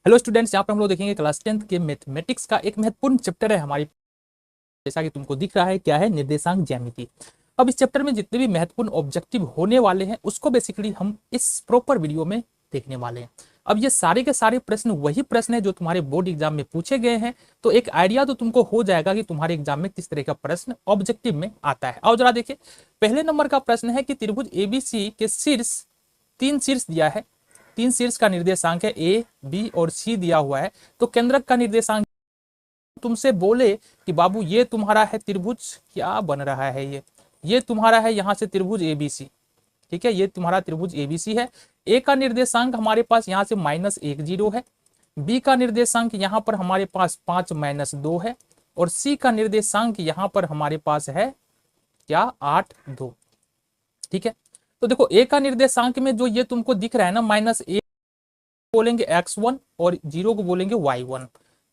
Hello students, यहाँ पर हम लोग देखेंगे क्लास 10th के मैथमेटिक्स का एक महत्वपूर्ण चैप्टर है हमारी। जैसा कि तुमको दिख रहा है क्या है, निर्देशांक ज्यामिति। अब इस चैप्टर में जितने भी महत्वपूर्ण ऑब्जेक्टिव होने वाले हैं उसको बेसिकली हम इस प्रॉपर वीडियो में देखने वाले हैं। अब ये सारे के सारे प्रश्न वही प्रश्न है जो तुम्हारे बोर्ड एग्जाम में पूछे गए हैं, तो एक आइडिया तो तुमको हो जाएगा कि तुम्हारे एग्जाम में किस तरह का प्रश्न ऑब्जेक्टिव में आता है। और जरा देखिए, पहले नंबर का प्रश्न है कि त्रिभुज एबीसी के शीर्ष, तीन शीर्ष दिया है, तीन शीर्ष का निर्देशांक है ए, बी और सी दिया हुआ है, तो केंद्रक का निर्देशांक तुमसे बोले कि बाबू ये तुम्हारा है त्रिभुज, क्या बन रहा है, ये तुम्हारा है यहाँ से त्रिभुज एबीसी। ठीक है, ये तुम्हारा त्रिभुज एबीसी है। ए का निर्देशांक हमारे पास यहाँ से -1 0 है, बी का निर्देशांक यहाँ पर हमारे पास 5 - 2 है, और सी का निर्देशांक यहाँ पर हमारे पास है क्या, 8 2। ठीक है, तो देखो ए का निर्देशांक में जो ये तुमको दिख रहा है ना, -1 बोलेंगे x1 और 0 को बोलेंगे y1,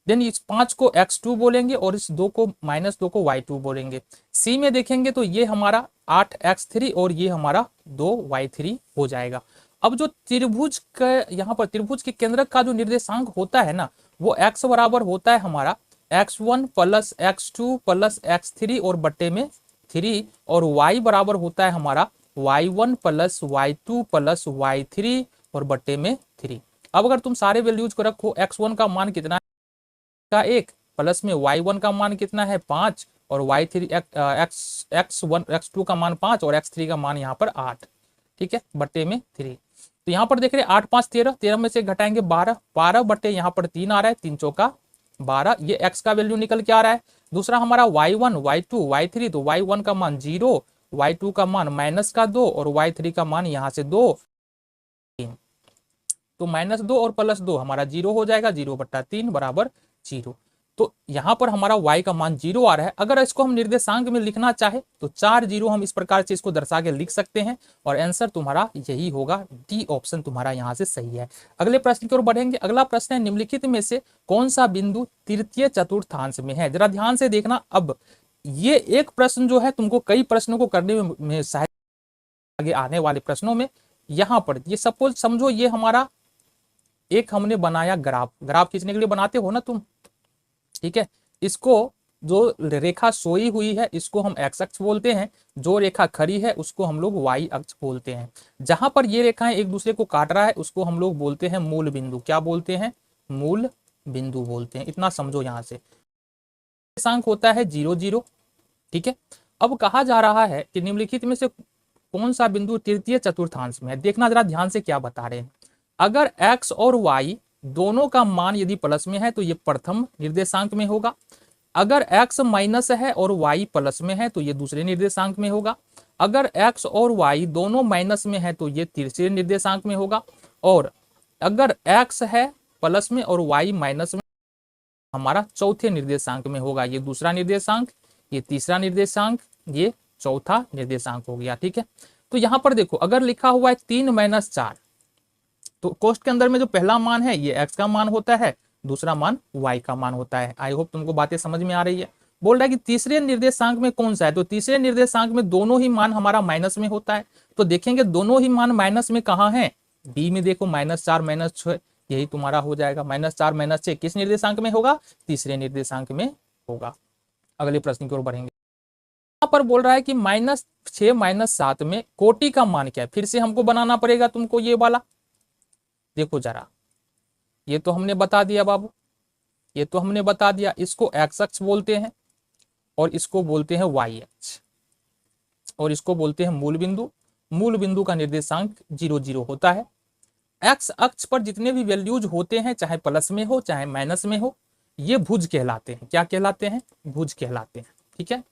देन इस 5 को x2 बोलेंगे और इस 2 को -2 को y2 बोलेंगे। सी में देखेंगे तो ये हमारा 8x3 और ये हमारा 2y3 हो जाएगा। अब जो त्रिभुज का यहाँ पर त्रिभुज के केंद्रक का जो निर्देशांक होता है ना, वो x बराबर होता है हमारा x1 + x2 + x3 और बट्टे में 3, और y बराबर होता है हमारा y1 + y2 + y3 और बट्टे में 3। अब अगर तुम सारे वैल्यूज को रखो, x1 का मान कितना है का 1, प्लस में y1 का मान कितना है 5, और y3 x1 x2 का मान 5 और x3 का मान यहाँ पर 8। ठीक है, बट्टे में 3। तो यहाँ पर देख रहे 8 5 13, 13 में से घटाएंगे 12, 12 बट्टे यहाँ पर 3 आ रहा है, 3 चौका 12, ये x का वैल्यू निकल के आ रहा है। दूसरा हमारा y1 y2 y3, तो y1 का मान 0, y2 का मान -2 और y3 का मान यहाँ से 2, तो -2 और +2 हमारा 0 हो जाएगा, 0/3 बराबर 0। तो यहाँ पर हमारा y का मान 0 आ रहा है। अगर इसको हम निर्देशांक में लिखना चाहे तो 4 0 हम इस प्रकार से इसको दर्शा के लिख सकते हैं, और आंसर तुम्हारा यही होगा, डी ऑप्शन तुम्हारा यहाँ से सही है। अगले प्रश्न की ओर बढ़ेंगे। अगला प्रश्न है, निम्नलिखित में से कौन सा बिंदु तृतीय चतुर्थांश में है। जरा ध्यान से देखना। अब ये एक प्रश्न जो है तुमको कई प्रश्नों को करने में सहायता, आगे आने वाले प्रश्नों में यहाँ पर ये सपोज समझो, ये हमारा एक हमने बनाया ग्राफ खींचने के लिए बनाते हो ना तुम। ठीक है, इसको जो रेखा सोई हुई है इसको हम x अक्ष बोलते हैं, जो रेखा खड़ी है उसको हम लोग y अक्ष बोलते हैं। जहां पर ये रेखाएं एक दूसरे को काट रहा है उसको हम लोग बोलते हैं मूल बिंदु। क्या बोलते हैं? मूल बिंदु बोलते हैं। इतना समझो। यहाँ से निर्देशांक होता है 0 0। ठीक है, अब कहा जा रहा है कि निम्नलिखित में से कौन सा बिंदु तृतीय चतुर्थांश में है। देखना जरा ध्यान से क्या बता रहे हैं। अगर x और y दोनों का मान यदि प्लस में है तो ये प्रथम निर्देशांक में होगा। अगर x माइनस है और y प्लस में है तो ये दूसरे निर्देशांक में होगा। अगर x और y दोनों माइनस में है तो ये तीसरे निर्देशांक में होगा। और अगर x है प्लस में और y माइनस में, हमारा चौथे निर्देशांक में होगा। ये दूसरा निर्देशांक, ये तीसरा निर्देशांक, ये चौथा निर्देशांक हो गया। ठीक है, तो यहाँ पर देखो, अगर लिखा हुआ है 3 - 4, तो कोष्ठ के अंदर में जो पहला मान है ये x का मान होता है, दूसरा मान y का मान होता है। आई होप तुमको बातें समझ में आ रही है। बोल रहा है कि तीसरे निर्देशांक में कौन सा है, तो तीसरे निर्देशांक में दोनों ही मान हमारा माइनस में होता है। तो देखेंगे दोनों ही मान माइनस में कहाँ है, बी में देखो, -4 - 6, यही तुम्हारा हो जाएगा। -4 - 6 किस निर्देशांक में होगा? तीसरे निर्देशांक में होगा। अगले प्रश्न की ओर बढ़ेंगे। यहाँ पर बोल रहा है कि -6 - 7 में कोटि का मान क्या है। फिर से हमको बनाना पड़ेगा तुमको ये वाला। देखो जरा, ये तो हमने बता दिया बाबू, ये तो हमने बता दिया। इसको x अक्ष बोलते हैं और इसको बोलते हैं y अक्ष, और इसको बोलते हैं मूल बिंदु। मूल बिंदु का निर्देशांक 0 0 होता है। x अक्ष पर जितने भी वैल्यूज होते हैं, चाहे प्लस में हो चाहे माइनस में हो, ये भुज कहलाते हैं। क्या कहलाते हैं? भुज कहलाते हैं। ठीक है,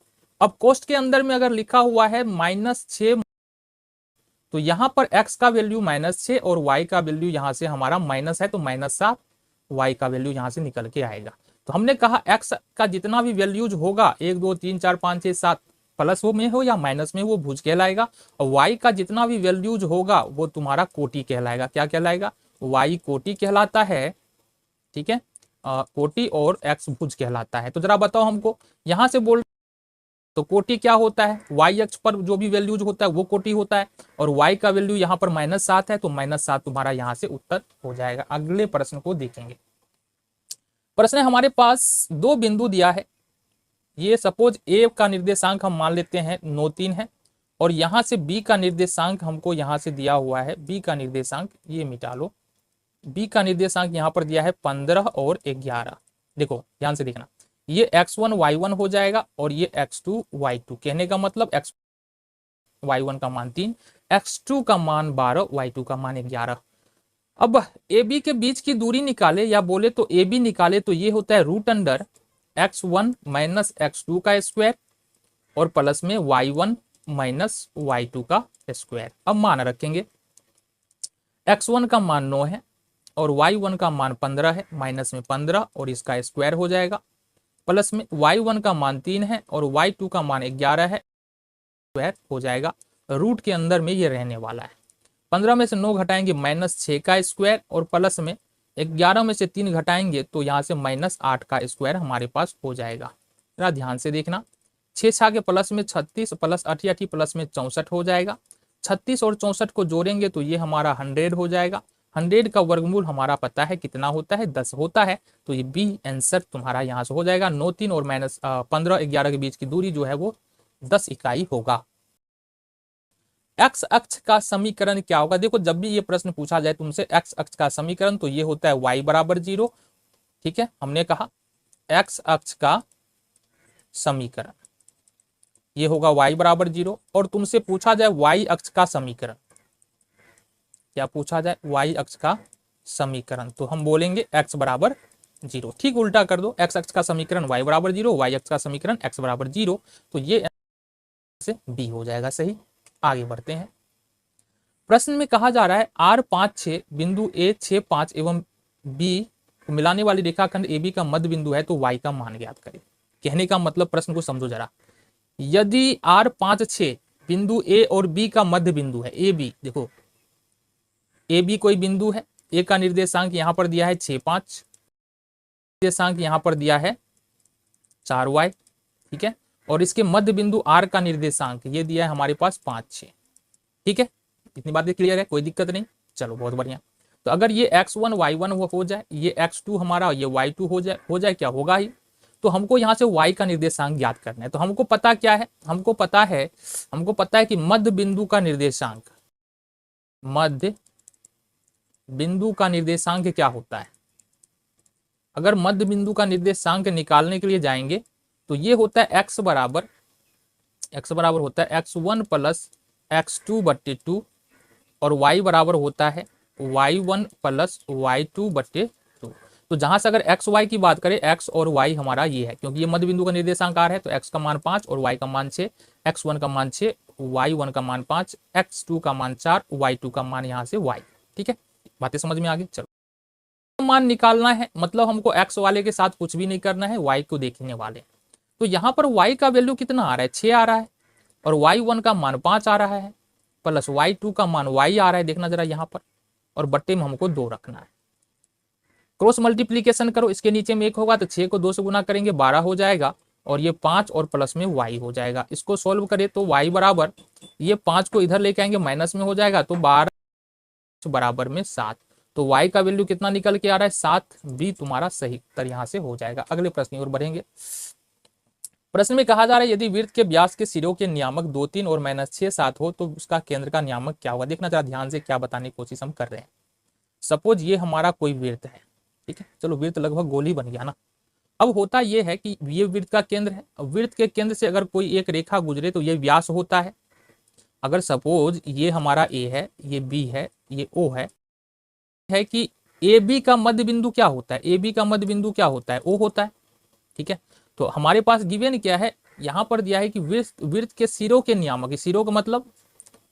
अब कोष्ठ के अंदर में अगर लिखा हुआ है -6, तो यहाँ पर x का वैल्यू -6 और y का वैल्यू यहाँ से हमारा माइनस है, तो -7, y का वैल्यू यहाँ से निकल के आएगा। तो हमने कहा x का जितना भी वैल्यूज होगा, 1 2 3 4 5 6 7, प्लस में हो या माइनस में, वो भुज कहलाएगा। और y का जितना भी वैल्यूज होगा वो तुम्हारा कोटि कहलाएगा। क्या कहलाएगा? y कोटि कहलाता है। ठीक है, कोटि और x भुज कहलाता है। तो जरा बताओ हमको, यहाँ से बोल, तो कोटि क्या होता है? y अक्ष पर जो भी वैल्यूज होता है वो कोटि होता है, और y का वैल्यू यहाँ पर -7 है, तो -7 तुम्हारा यहाँ से उत्तर हो जाएगा। अगले प्रश्न को देखेंगे। प्रश्न है हमारे पास दो बिंदु दिया है, ये सपोज ए का निर्देशांक हम मान लेते हैं 9 3 है, और यहां से बी का निर्देशांक हमको यहां से दिया हुआ है, बी का निर्देशांक ये मिटा लो, बी का निर्देशांक यहाँ पर दिया है 15 और 11। देखो ध्यान से देखना, ये x1 y1 हो जाएगा और ये x2 y2। कहने का मतलब x y1 का मान 3, x2 का मान 12, y2 का मान 11। अब ए बी के बीच की दूरी निकाले या बोले तो ए बी निकाले तो ये होता है root under x1 minus x2 का स्क्वायर और प्लस में y1 माइनस y2 का स्क्वायर। अब मान रखेंगे, x1 का मान 9 है और y1 का मान 15 है, माइनस में 15 और इसका स्क्वायर हो जाएगा, प्लस में y1 का मान 3 है और y2 का मान 11 है, स्क्वायर हो जाएगा। रूट के अंदर में ये रहने वाला है। 15 में से 9 घटाएंगे -6 का स्क्वायर और प्लस में 11 में से 3 घटाएंगे तो यहाँ से -8 का स्क्वायर हमारे पास हो जाएगा। जरा ध्यान से देखना, 6 6 के प्लस में 36 प्लस 88 प्लस में 64 हो जाएगा। 36 और 64 को जोड़ेंगे तो ये हमारा 100 हो जाएगा। 100 का वर्गमूल हमारा पता है कितना होता है, 10 होता है। तो ये बी आंसर तुम्हारा यहाँ से हो जाएगा। 9 3 और -15 11 के बीच की दूरी जो है वो 10 इकाई होगा। एक्स अक्ष का समीकरण क्या होगा? देखो जब भी ये प्रश्न पूछा जाए तुमसे एक्स अक्ष का समीकरण तो ये होता है y बराबर 0। ठीक है, हमने कहा एक्स अक्ष का समीकरण ये होगा y बराबर 0। और तुमसे पूछा जाए y अक्ष का समीकरण, क्या पूछा जाए y अक्ष का समीकरण, तो हम बोलेंगे x बराबर 0। ठीक उल्टा कर दो, एक्स अक्ष का समीकरण y बराबर 0, y अक्ष का समीकरण x बराबर 0, तो ये से b हो जाएगा सही। आगे बढ़ते हैं। प्रश्न में कहा जा रहा है R5 6 बिंदु A 6 5 एवं B को मिलाने वाली रेखाखंड AB का मध्य बिंदु है तो Y का मान ज्ञात करें। कहने का मतलब प्रश्न को समझो जरा, यदि R5 6 बिंदु A और B का मध्य बिंदु है AB, देखो AB कोई बिंदु है, A का निर्देशांक यहां पर दिया है 6 5, निर्देशांक यहां पर दिया है 4y, ठीक है, और इसके मध्य बिंदु R का निर्देशांक ये दिया है हमारे पास 5 6। ठीक है, इतनी बातें क्लियर है, कोई दिक्कत नहीं। चलो बहुत बढ़िया। तो अगर ये x1 y1 वो हो जाए, ये x2 हमारा ये y2 हो जाए क्या होगा ही, तो हमको यहाँ से y का निर्देशांक ज्ञात करना है। तो हमको पता क्या है, हमको पता है कि मध्य बिंदु का निर्देशांक, मध्य बिंदु का निर्देशांक क्या होता है। अगर मध्य बिंदु का निर्देशांक निकालने के लिए जाएंगे तो ये होता है x बराबर होता है x1 प्लस x2 बट्टे 2 और y बराबर होता है y1 प्लस y2 बट्टे 2। तो जहां से अगर x y की बात करें, x और y हमारा ये है, क्योंकि ये मध्य बिंदु का निर्देशांक R है, तो x का मान 5 और y का मान 6, x1 का मान 6, y1 का मान 5, x2 का मान 4, y2 का मान यहाँ से y। ठीक है, बातें समझ में आ गई। चलो मान निकालना है, मतलब हमको x वाले के साथ कुछ भी नहीं करना है, y को देखने वाले। तो यहाँ पर y का वैल्यू कितना आ रहा है, 6 आ रहा है, और y1 का मान 5 आ रहा है, प्लस y2 का मान y आ रहा है, देखना जरा यहाँ पर, और बट्टे में हमको 2 रखना है। क्रॉस मल्टीप्लीकेशन करो, इसके नीचे में 1 होगा तो 6 को 2 से गुना करेंगे 12 हो जाएगा, और ये 5 और प्लस में y हो जाएगा। इसको सोल्व करें तो y बराबर, ये 5 को इधर लेके आएंगे माइनस में हो जाएगा, तो 12 बराबर में 7। तो y का वैल्यू कितना निकल के आ रहा है, 7। बी तुम्हारा सही उत्तर यहाँ से हो जाएगा। अगले प्रश्न की ओर बढ़ेंगे। प्रश्न में कहा जा रहा है यदि वृत्त के व्यास के सिरों के नियामक 2 3 और -6 7 हो तो उसका केंद्र का नियामक क्या होगा। देखना जरा ध्यान से, क्या बताने की कोशिश हम कर रहे हैं। सपोज ये हमारा कोई वृत्त है, ठीक है, चलो वृत्त लगभग गोल ही बन गया ना। अब होता यह है कि ये वृत्त का केंद्र है, वृत्त के केंद्र से अगर कोई एक रेखा गुजरे तो ये व्यास होता है। अगर सपोज ये हमारा ए है, ये बी है, ये ओ है कि ए बी का मध्य बिंदु क्या होता है, ए बी का मध्य बिंदु क्या होता है, ओ होता है। ठीक है, तो हमारे पास गिवन क्या है, यहाँ पर दिया है कि वृत्त के सिरों के नियामक, सिरों का मतलब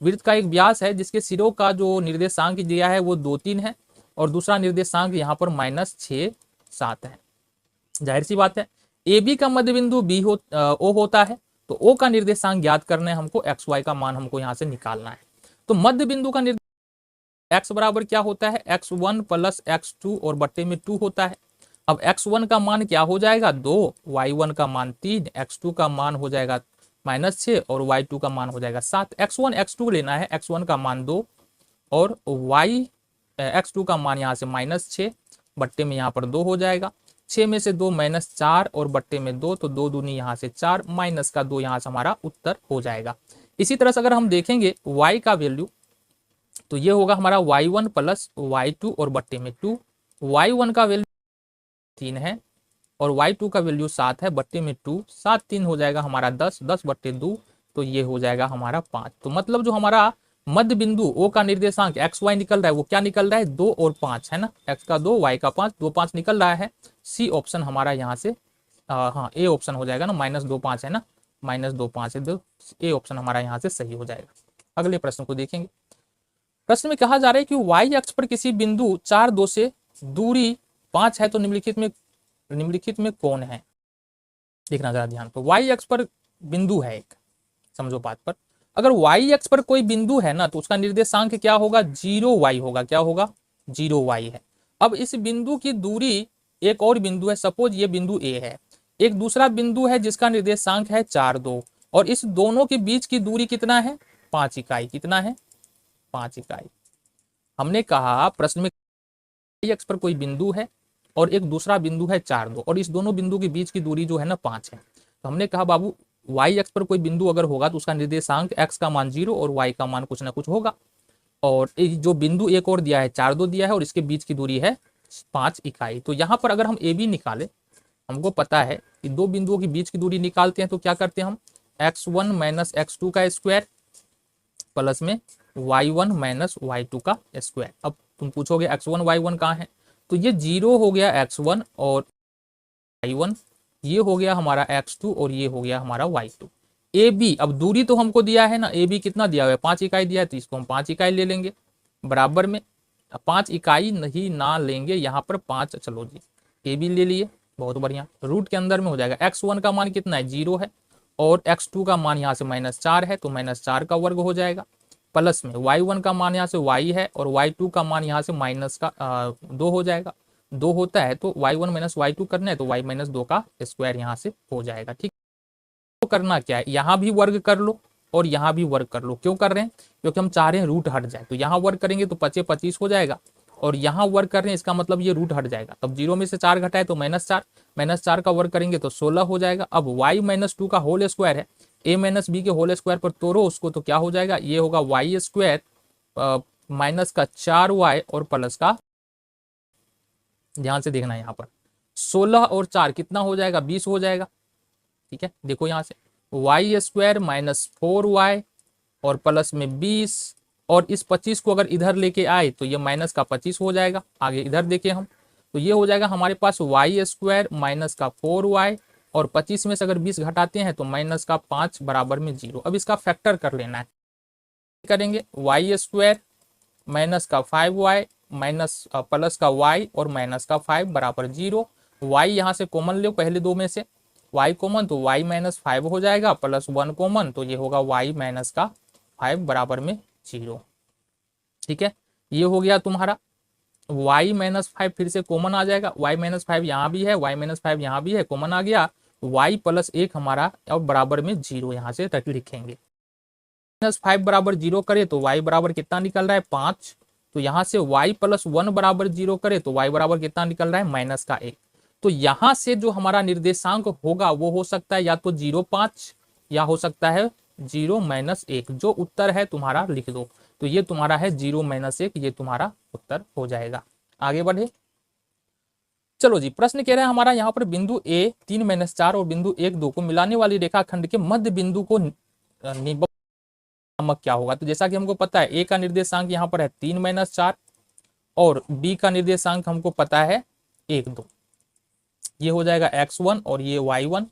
वृत्त का एक व्यास है जिसके सिरों का जो निर्देशांक दिया है वो 2 3 है, और दूसरा निर्देशांक यहाँ पर -6 7 है। जाहिर सी बात है ए बी का मध्य बिंदु ओ होता है, तो ओ का निर्देशांक ज्ञात करना है हमको, एक्स वाई का मान हमको यहाँ से निकालना है। तो मध्य बिंदु का एक्स बराबर क्या होता है, x1 प्लस x2 और बट्टे में 2 होता है। अब x1 का मान क्या हो जाएगा 2, y1 का मान 3, x2 का मान हो जाएगा -6 और y2 का मान हो जाएगा 7। x1 x2 लेना है, x1 का मान 2 और x2 का मान यहाँ से -6 बट्टे में यहाँ पर 2 हो जाएगा। 6 में से 2 -4 और बट्टे में 2, तो 2 दूनी यहाँ से 4, माइनस का 2 यहाँ से हमारा उत्तर हो जाएगा। इसी तरह से अगर हम देखेंगे y का वैल्यू, तो ये होगा हमारा y1 प्लस y2 और बट्टे में 2। y1 का वैल्यू 3 है और y2 का वैल्यू 7 है, बट्टे में 2, 7 3 हो जाएगा हमारा 10, 10 बट्टे 2, तो ये हो जाएगा हमारा 5। तो मतलब जो हमारा मध्य बिंदु O का निर्देशांक एक्स वाई निकल रहा है वो क्या निकल रहा है, 2 और 5 है ना, x का 2 y का 5, 2 5 निकल रहा है। सी ऑप्शन हमारा यहाँ से हाँ ए ऑप्शन हो जाएगा ना, -2 5 है ना, -2 5 है, तो ए ऑप्शन हमारा यहाँ से सही हो जाएगा। अगले प्रश्न को देखेंगे। प्रश्न में कहा जा रहा है कि y अक्ष पर किसी बिंदु 4 2 से दूरी 5 है तो निम्नलिखित में कौन है। देखना जरा ध्यान, तो y अक्ष पर बिंदु है एक, समझो बात पर, अगर y अक्ष पर कोई बिंदु है ना तो उसका निर्देशांक क्या होगा, 0y होगा। क्या होगा, 0y है। अब इस बिंदु की दूरी एक और बिंदु है, सपोज ये बिंदु A है, एक दूसरा बिंदु है जिसका निर्देशांक है 4 2, और इस दोनों के बीच की दूरी कितना है, 5 इकाई। कितना है, 5 इकाई। हमने कहा प्रश्न में y अक्ष पर कोई बिंदु है और एक दूसरा बिंदु है 4 2, और इस दोनों बिंदु के बीच की दूरी जो है ना 5 है। तो हमने कहा बाबू y अक्ष पर कोई बिंदु अगर होगा तो उसका निर्देशांक x का मान 0 और y का मान कुछ ना कुछ होगा, और जो बिंदु एक और दिया है 4 2 दिया है और इसके बीच की दूरी है 5 इकाई। तो यहाँ पर अगर हम ए बी निकाले, हमको पता है कि दो बिंदुओं के बीच की दूरी निकालते हैं तो क्या करते हैं हम, x1 माइनस x2 का स्क्वायर प्लस में y1 माइनस y2 का स्क्वायर। अब तुम पूछोगे x1 y1 कहाँ है, तो ये 0 हो गया x1 और y1, ये हो गया हमारा x2 और ये हो गया हमारा y2। ए बी, अब दूरी तो हमको दिया है ना, ए बी कितना दिया हुआ है, 5 इकाई दिया है, तो इसको हम 5 इकाई ले लेंगे बराबर में, 5 इकाई नहीं ना लेंगे यहाँ पर 5, चलो जी ए बी ले लिए, बहुत बढ़िया। रूट के अंदर में हो जाएगा, x1 का मान कितना है, 0 है, और x2 का मान यहाँ से -4 है तो -4 का वर्ग हो जाएगा, प्लस में y1 का मान यहाँ से y है और y2 का मान यहाँ से -2 हो जाएगा। 2 होता है तो y1 माइनस y2 करना है तो y माइनस 2 का स्क्वायर यहाँ से हो जाएगा। ठीक, तो करना क्या है, यहाँ भी वर्ग कर लो और यहाँ भी वर्ग कर लो। क्यों कर रहे हैं, क्योंकि हम चाह रहे हैं रूट हट जाए, तो यहाँ वर्ग करेंगे तो 25 25 हो जाएगा, और यहाँ वर्ग कर रहे हैं इसका मतलब ये रूट हट जाएगा। तब 0 में से 4 घटाए तो -4, -4 का वर्ग करेंगे तो 16 हो जाएगा। अब y माइनस 2 का होल स्क्वायर है, a माइनस बी के होल स्क्वायर पर तोड़ो उसको तो क्या हो जाएगा, ये होगा y स्क्वायर माइनस का 4y और प्लस का, ध्यान से देखना यहाँ पर 16 और 4 कितना हो जाएगा, 20 हो जाएगा। ठीक है, देखो यहाँ से y स्क्वायर माइनस 4y और प्लस में 20, और इस 25 को अगर इधर लेके आए तो ये माइनस का 25 हो जाएगा। आगे इधर देखें हम, तो ये हो जाएगा हमारे पास y स्क्वायर माइनस का 4y और 25 में से अगर 20 घटाते हैं तो माइनस का 5 बराबर में 0। अब इसका फैक्टर कर लेना है, करेंगे y स्क्वायर माइनस का 5y माइनस प्लस का y और माइनस का 5 बराबर 0। y यहाँ से कॉमन लो पहले दो में से, y कॉमन तो y माइनस 5 हो जाएगा, प्लस 1 कॉमन तो ये होगा y माइनस का 5 बराबर में 0। ठीक है, ये हो गया तुम्हारा y माइनस 5, फिर से कॉमन आ जाएगा, y माइनस 5 यहाँ भी है, y माइनस 5 यहाँ भी है, कॉमन आ गया, y प्लस 1 हमारा अब बराबर में 0 यहाँ से तक लिखेंगे। -5 बराबर 0 करे तो y बराबर कितना निकल रहा है, 5। तो यहाँ से y प्लस 1 बराबर 0 करे तो y बराबर कितना निकल रहा है, माइनस का 1। तो यहाँ से जो हमारा निर्देशांक होगा वो हो सकता है या तो 0 5 या हो सकता है 0 -1। जो उत्तर है तुम्हारा लिख दो, तो ये तुम्हारा है 0 -1, ये तुम्हारा उत्तर हो जाएगा। आगे बढ़े, चलो जी, प्रश्न कह रहा है हमारा यहाँ पर बिंदु A 3 -4 और बिंदु 1 2 को मिलाने वाली रेखाखंड के मध्य बिंदु को नामक क्या होगा। तो जैसा कि हमको पता है A का निर्देशांक यहाँ पर है 3 -4 और B का निर्देशांक हमको पता है 1 2, ये हो जाएगा x1 और ये y1,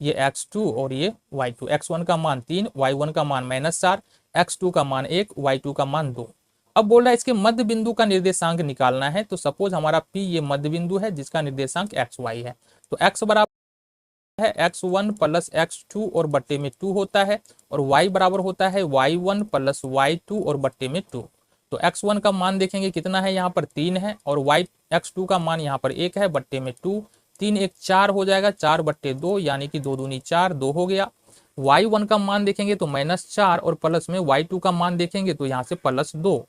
ये x2 और ये y2। x1 का मान 3, y1 का मान -4, x2 का मान 1, y2 का मान 2। अब बोल रहा है इसके मध्य बिंदु का निर्देशांक निकालना है। तो सपोज हमारा P ये मध्य बिंदु है जिसका निर्देशांक xy है, तो x बराबर है x1 प्लस x2 और बट्टे में 2 होता है, और y बराबर होता है y1 प्लस y2 और बट्टे में 2। तो x1 का मान देखेंगे कितना है, यहाँ पर 3 है, और x2 का मान यहाँ पर 1 है, बट्टे में 2, 3 1 4 हो जाएगा, 4 बट्टे 2 यानी कि 2 दूनी 4, 2 हो गया। y1 का मान देखेंगे तो -4 और प्लस में y2 का मान देखेंगे तो यहाँ से +2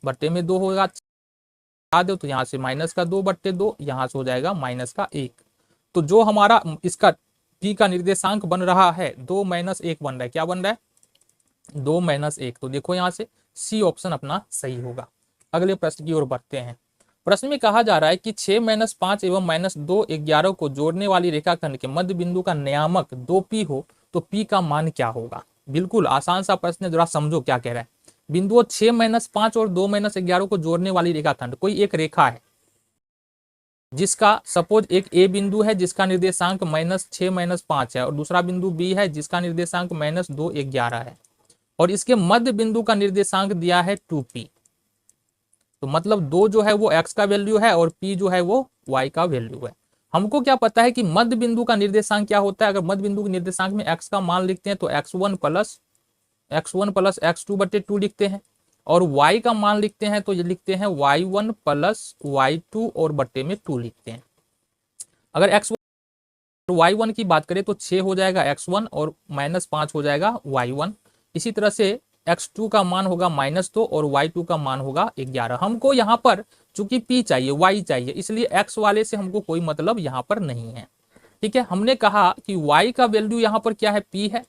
बट्टे में 2 होगा, हटा दो तो यहाँ से -2/2, यहाँ से हो जाएगा -1। तो जो हमारा इसका p का निर्देशांक बन रहा है 2 - 1 बन रहा है। क्या बन रहा है? 2 - 1। तो देखो यहाँ से सी ऑप्शन अपना सही होगा। अगले प्रश्न की ओर बढ़ते हैं। प्रश्न में कहा जा रहा है कि 6 - 5 एवं -2 11 को जोड़ने वाली रेखाखंड के मध्य बिंदु का नियामक 2p हो तो p का मान क्या होगा। बिल्कुल आसान सा प्रश्न है, जरा समझो क्या कह रहा है। बिंदुओं 6 - 5 और 2 - 11 को जोड़ने वाली रेखाखंड, कोई एक रेखा है जिसका सपोज एक ए बिंदु है जिसका निर्देशांक -6 - 5 है और दूसरा बिंदु बी है जिसका निर्देशांक -2 11 है और इसके मध्य बिंदु का निर्देशांक दिया है 2p। तो मतलब 2 जो है वो x का वैल्यू है और p जो है वो y का वैल्यू है। हमको क्या पता है कि मध्य बिंदु का निर्देशांक क्या होता है। अगर मध्य बिंदु के निर्देशांक में x का मान लिखते हैं तो x1 प्लस x2/2 लिखते हैं और y का मान लिखते हैं तो ये लिखते हैं y1 प्लस y2 और बट्टे में 2 लिखते हैं। अगर x1 और y1 की बात करें तो 6 हो जाएगा x1 और -5 हो जाएगा y1। इसी तरह से x2 का मान होगा -2 और y2 का मान होगा 11। हमको यहाँ पर चूंकि p चाहिए, y चाहिए, इसलिए x वाले से हमको कोई मतलब यहाँ पर नहीं है। ठीक है, हमने कहा कि y का वैल्यू यहाँ पर क्या है, p है।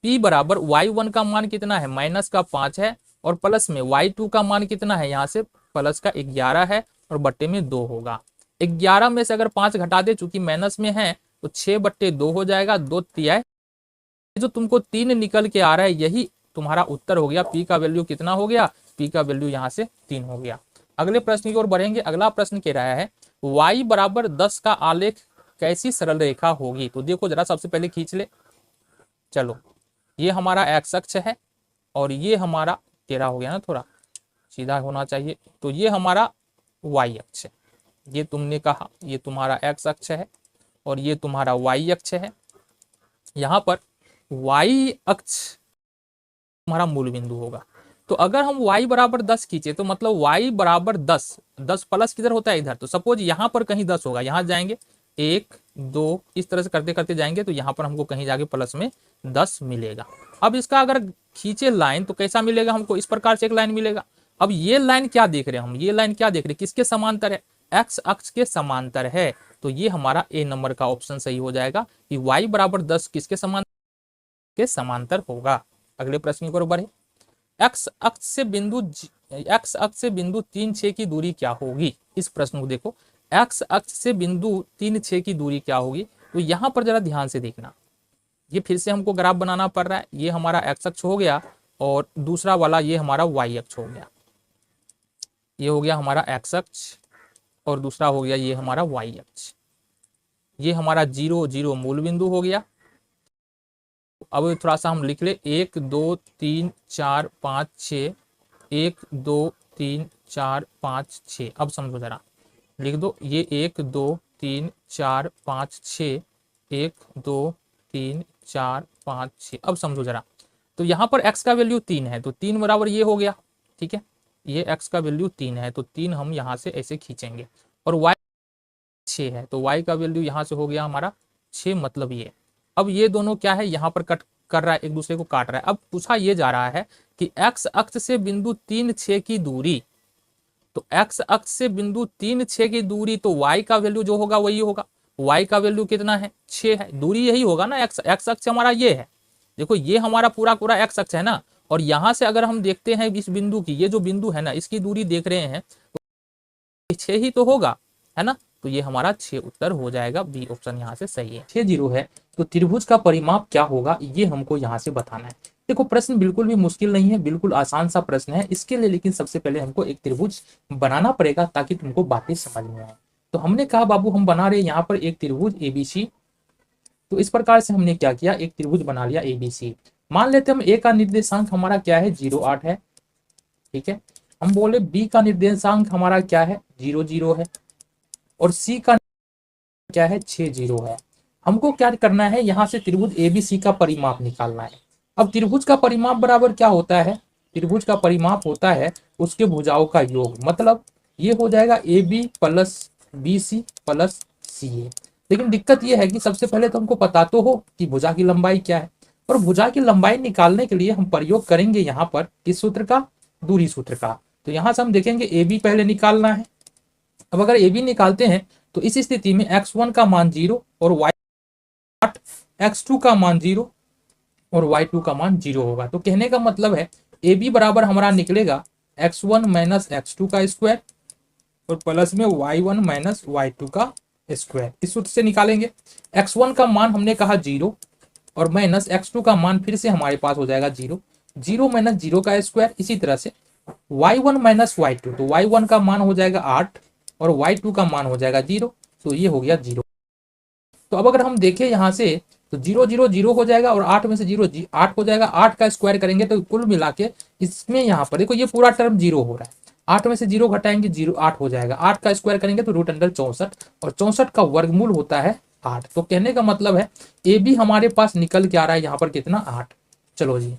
p बराबर y1 का मान कितना है, -5 है और प्लस में y2 का मान कितना है, यहाँ से प्लस का 11 है और बट्टे में 2 होगा। 11 में से अगर 5 घटा दे, चूंकि माइनस में है तो 6/2 हो जाएगा। 2 तिहाई जो तुमको 3 निकल के आ रहा है यही तुम्हारा उत्तर हो गया। p का वैल्यू कितना हो गया, p का वैल्यू यहाँ से 3 हो गया। अगले प्रश्न की ओर बढ़ेंगे। अगला प्रश्न कह रहा है y बराबर 10 का आलेख कैसी सरल रेखा होगी। तो देखो जरा सबसे पहले खींच ले। चलो ये हमारा x अक्ष है और ये हमारा, टेढ़ा हो गया ना, थोड़ा सीधा होना चाहिए, तो ये हमारा y अक्ष है। ये तुमने कहा ये तुम्हारा x अक्ष है और ये तुम्हारा y अक्ष है। यहाँ पर y अक्ष तुम्हारा मूल बिंदु होगा। तो अगर हम y बराबर 10 खींचे तो मतलब y बराबर 10 प्लस किधर होता है, इधर। तो सपोज यहाँ पर कहीं 10 होगा, यहाँ जाएंगे 1 2 इस तरह से करते करते जाएंगे तो यहाँ पर हमको कहीं जाके प्लस में 10 मिलेगा। अब इसका अगर खींचे लाइन तो कैसा मिलेगा हमको, इस प्रकार से एक लाइन मिलेगा। अब ये लाइन क्या देख रहे हैं हम, ये लाइन क्या देख रहे हैं, किसके समांतर है, x अक्ष के समांतर है। तो ये हमारा ए नंबर का ऑप्शन सही हो जाएगा कि y बराबर 10 किसके समांतर होगा। अगले प्रश्न की ओर बढ़े। x अक्ष से बिंदु 3 6 की दूरी क्या होगी। इस प्रश्न को देखो, x अक्ष से बिंदु 3 6 की दूरी क्या होगी। तो यहाँ पर जरा ध्यान से देखना, ये फिर से हमको ग्राफ बनाना पड़ रहा है। ये हमारा x अक्ष हो गया और दूसरा वाला ये हमारा y अक्ष हो गया। ये हो गया हमारा x अक्ष और दूसरा हो गया ये हमारा y अक्ष। ये हमारा 0 0 मूल बिंदु हो गया। अब थोड़ा सा हम लिख ले, 1 2 3 4 5 6, 1 2 3 4 5 6। अब समझो जरा, लिख दो ये 1 2 3 4 5 6, 1 2 3 4 5 6। अब समझो जरा, तो यहाँ पर x का वैल्यू 3 है तो 3 बराबर ये हो गया। ठीक है, ये x का वैल्यू 3 है तो 3 हम यहाँ से ऐसे खींचेंगे और y 6 है तो y का वैल्यू यहाँ से हो गया हमारा 6, मतलब ये। अब ये दोनों क्या है, यहाँ पर कट कर रहा है, एक दूसरे को काट रहा है। अब पूछा ये जा रहा है कि x अक्ष से बिंदु 3 6 की दूरी, तो x अक्ष से बिंदु 3 6 की दूरी, तो y का वैल्यू जो होगा वही होगा। y का वैल्यू कितना है, 6 है, दूरी यही होगा ना। x अक्ष हमारा ये है, देखो ये हमारा पूरा x अक्ष है ना। और यहाँ से अगर हम देखते हैं इस बिंदु की, ये जो बिंदु है ना इसकी दूरी देख रहे हैं तो 6 ही तो होगा, है ना। तो ये हमारा 6 उत्तर हो जाएगा, बी ऑप्शन यहाँ से सही है। 6 0 है तो त्रिभुज का परिमाप क्या होगा, ये हमको यहाँ से बताना है। देखो प्रश्न बिल्कुल भी मुश्किल नहीं है, बिल्कुल आसान सा प्रश्न है इसके लिए, लेकिन सबसे पहले हमको एक त्रिभुज बनाना पड़ेगा ताकि तुमको बातें समझ में आए। तो हमने कहा बाबू हम बना रहे यहाँ पर एक त्रिभुज ABC। तो इस प्रकार से हमने क्या किया, एक त्रिभुज बना लिया ABC। मान लेते हम A का निर्देशांक हमारा क्या है, 0 8 है। ठीक है, हम बोले B का निर्देशांक हमारा क्या है, 0 0 है और C का क्या है, 6 0 है। हमको क्या करना है, यहाँ से त्रिभुज ABC का परिमाप निकालना है। अब त्रिभुज का परिमाप बराबर क्या होता है, त्रिभुज का परिमाप होता है उसके भुजाओं का योग, मतलब ये हो जाएगा AB plus BC plus CA। लेकिन दिक्कत ये है कि सबसे पहले तो हमको पता तो हो कि भुजा की लंबाई क्या है, और भुजा की लंबाई निकालने के लिए हम प्रयोग करेंगे यहाँ पर किस सूत्र का, दूरी सूत्र का। तो यहाँ से हम देखेंगे ए बी पहले निकालना है। अब अगर ए बी निकालते हैं तो इस स्थिति में x1 का मान 0 और y8, x2 का मान 0 और y2 का मान 0 होगा। तो कहने का मतलब है ए बी बराबर हमारा निकलेगा x1 माइनस x2 का स्क्वायर और प्लस में y1 माइनस y2 का स्क्वायर। इस सूत्र से निकालेंगे। x1 का मान हमने कहा 0 और माइनस x2 का मान फिर से हमारे पास हो जाएगा 0, 0 माइनस 0 का स्क्वायर। इसी तरह से y1 माइनस y2, तो y1 का मान हो जाएगा 8 और y2 का मान हो जाएगा 0, तो ये हो गया 0। तो अब अगर हम देखें यहाँ से तो 0 0 0 हो जाएगा और 8 में से 0 8 हो जाएगा। 8 का स्क्वायर करेंगे तो कुल मिला के इसमें यहाँ पर देखो ये पूरा टर्म 0 हो रहा है। 8 में से 0 घटाएंगे 0 8 हो जाएगा। 8 का स्क्वायर करेंगे तो रूट अंडर 64 और 64 का वर्गमूल होता है 8। तो कहने का मतलब है ए बी हमारे पास निकल के आ रहा है यहाँ पर कितना 8। चलो जी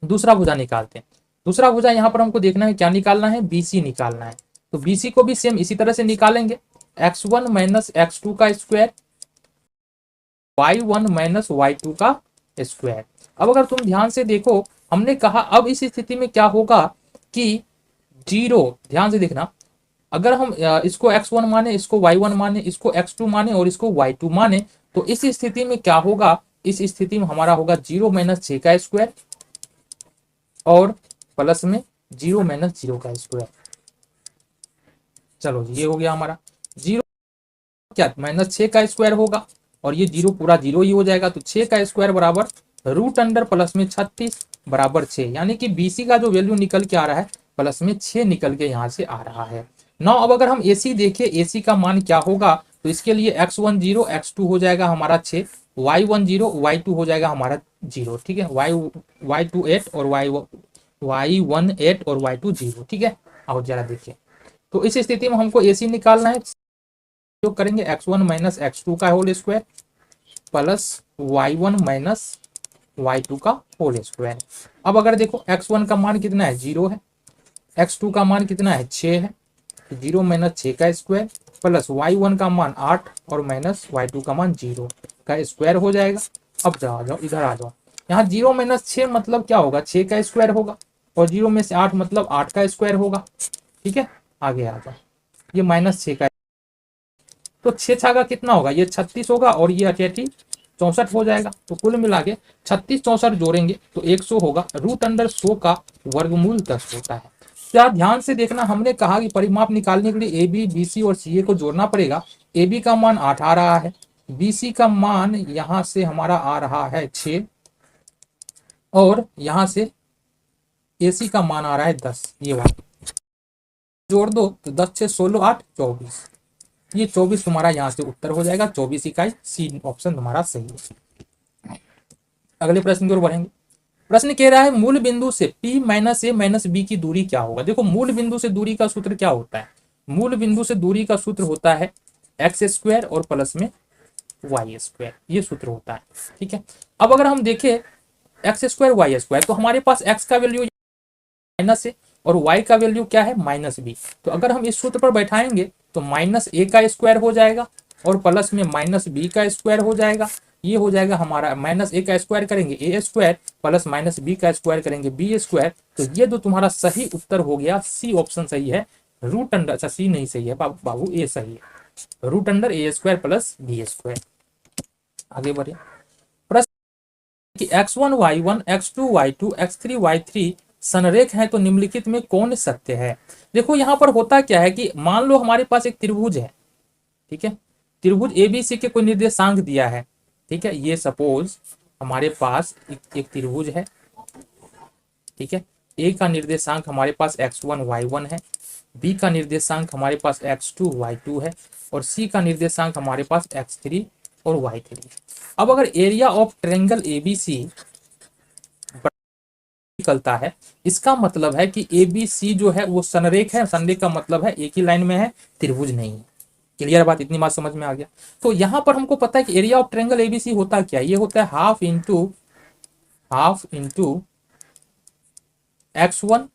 दूसरा भुजा निकालते हैं। दूसरा भुजा यहाँ पर हमको देखना है क्या निकालना है, BC निकालना है। तो BC को भी सेम इसी तरह से निकालेंगे। x1 माइनस x2 का स्क्वायर, y1 माइनस y2 का स्क्वायर। अब अगर तुम ध्यान से देखो हमने कहा अब इस स्थिति में क्या होगा कि 0, ध्यान से देखना, अगर हम इसको x1 माने, इसको y1 माने, इसको x2 माने और इसको y2 माने तो इस स्थिति में क्या होगा, इस स्थिति में हमारा होगा 0 माइनस 6 का स्क्वायर और प्लस में 0 माइनस 0 का स्क्वायर। चलो ये हो गया हमारा 0 क्या माइनस 6 का स्क्वायर होगा और ये 0 पूरा 0 ही हो जाएगा। तो 6 का स्क्वायर बराबर रूट अंडर प्लस में 36 बराबर 6, यानी कि BC का जो वैल्यू निकल के आ रहा है प्लस में 6 निकल के यहाँ से आ रहा है। नौ अब अगर हम AC देखें, AC का मान क्या होगा, तो इसके लिए x1 0 x2 हो जाएगा हमारा 6, y1 0 y2 हो जाएगा हमारा 0, ठीक है, y2 8 और y1 8 और y2 0, ठीक है। आओ जरा देखिए, तो इस स्थिति में हमको AC निकालना है। जो करेंगे x1 माइनस x2 का whole square plus y1 minus y2 का होल स्क्वायर। अब अगर देखो x1 का मान कितना है 0 है, x2 का मान कितना है 6 है, 0 माइनस 6 का स्क्वायर प्लस y1 का मान 8 और माइनस y2 का मान 0 का स्क्वायर हो जाएगा। अब जाओ इधर आ जाओ, यहाँ 0 माइनस 6 मतलब क्या होगा 6 का स्क्वायर होगा और 0 में से 8 मतलब 8 का स्क्वायर होगा, ठीक है। आगे आ जाओ, ये माइनस 6 का, तो 6 छागा कितना होगा, ये 36 होगा और ये 64 हो जाएगा। तो कुल मिला के 36 64 जोड़ेंगे तो 100 होगा। रूट अंडर 100 का वर्गमूल 10 होता है। क्या ध्यान से देखना, हमने कहा कि परिमाप निकालने के लिए AB BC और CA को जोड़ना पड़ेगा। AB का मान 8 आ रहा है, BC का मान यहां से हमारा आ रहा है 6 और यहां से AC का मान आ रहा है 10। ये वाला जोड़ दो तो 10 6 16 8 24, ये 24 तुम्हारा यहाँ से उत्तर हो जाएगा। 24 इकाई, सी ऑप्शन तुम्हारा सही है। अगले प्रश्न की ओर बढ़ेंगे। प्रश्न कह रहा है मूल बिंदु से P minus A minus B की दूरी क्या होगा। देखो मूल बिंदु से दूरी का सूत्र क्या होता है, मूल बिंदु से दूरी का सूत्र होता है x स्क्वायर और प्लस में y स्क्वायर, ये सूत्र होता है, ठीक है। अब अगर हम देखें x स्क्वायर y स्क्वायर, तो हमारे पास x का वैल्यू माइनस है और y का वैल्यू क्या है माइनस b। तो अगर हम इस सूत्र पर बैठाएंगे तो माइनस a का स्क्वायर हो जाएगा और प्लस में माइनस b का स्क्वायर हो जाएगा। ये हो जाएगा हमारा माइनस a का स्क्वायर करेंगे a square plus minus b का स्क्वायर करेंगे b स्क्वायर। तो ये तो तुम्हारा सही उत्तर हो गया, सी ऑप्शन सही है। रूट अंडर, अच्छा सी नहीं सही है बाबू, ए सही है, root under a square plus b square. आगे बढ़े, प्रश्न कि x1 y1 x2 y2 x3 y3 संरेख है तो निम्नलिखित में कौन सत्य है। देखो यहाँ पर होता क्या है कि मान लो हमारे पास एक त्रिभुज है, ठीक है, त्रिभुज ABC के कोई निर्देशांक दिया है, ठीक है। ये सपोज हमारे पास एक त्रिभुज है, ठीक है। A का निर्देशांक हमारे पास x1 y1 है, B का निर्देशांक हमारे पास x2 y2 है और C का निर्देशांक हमारे पास x3 और y3। अब अगर एरिया ऑफ ट्रायंगल ABC निकलता है, इसका मतलब है कि ABC जो है वो संरेख है। संरेख का मतलब है एक ही लाइन में है, त्रिभुज नहीं है। क्लियर बात, इतनी बात समझ में आ गया। तो यहां पर हमको पता है कि एरिया ऑफ ट्रायंगल ABC होता क्या है, ये होता है half into x1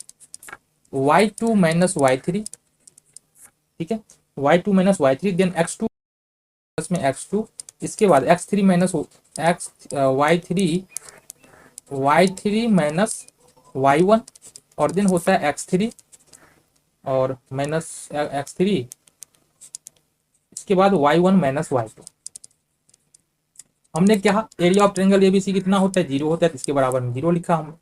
y2 minus y3, ठीक है, y2 minus y3 then x2 plus में x2, इसके बाद x3 minus y3 minus y1 और देन होता है x3 और माइनस x3, इसके बाद y1 माइनस y2। हमने क्या, एरिया ऑफ ट्रायंगल एबीसी कितना होता है, 0 होता है, तो इसके बराबर में 0 लिखा हमने।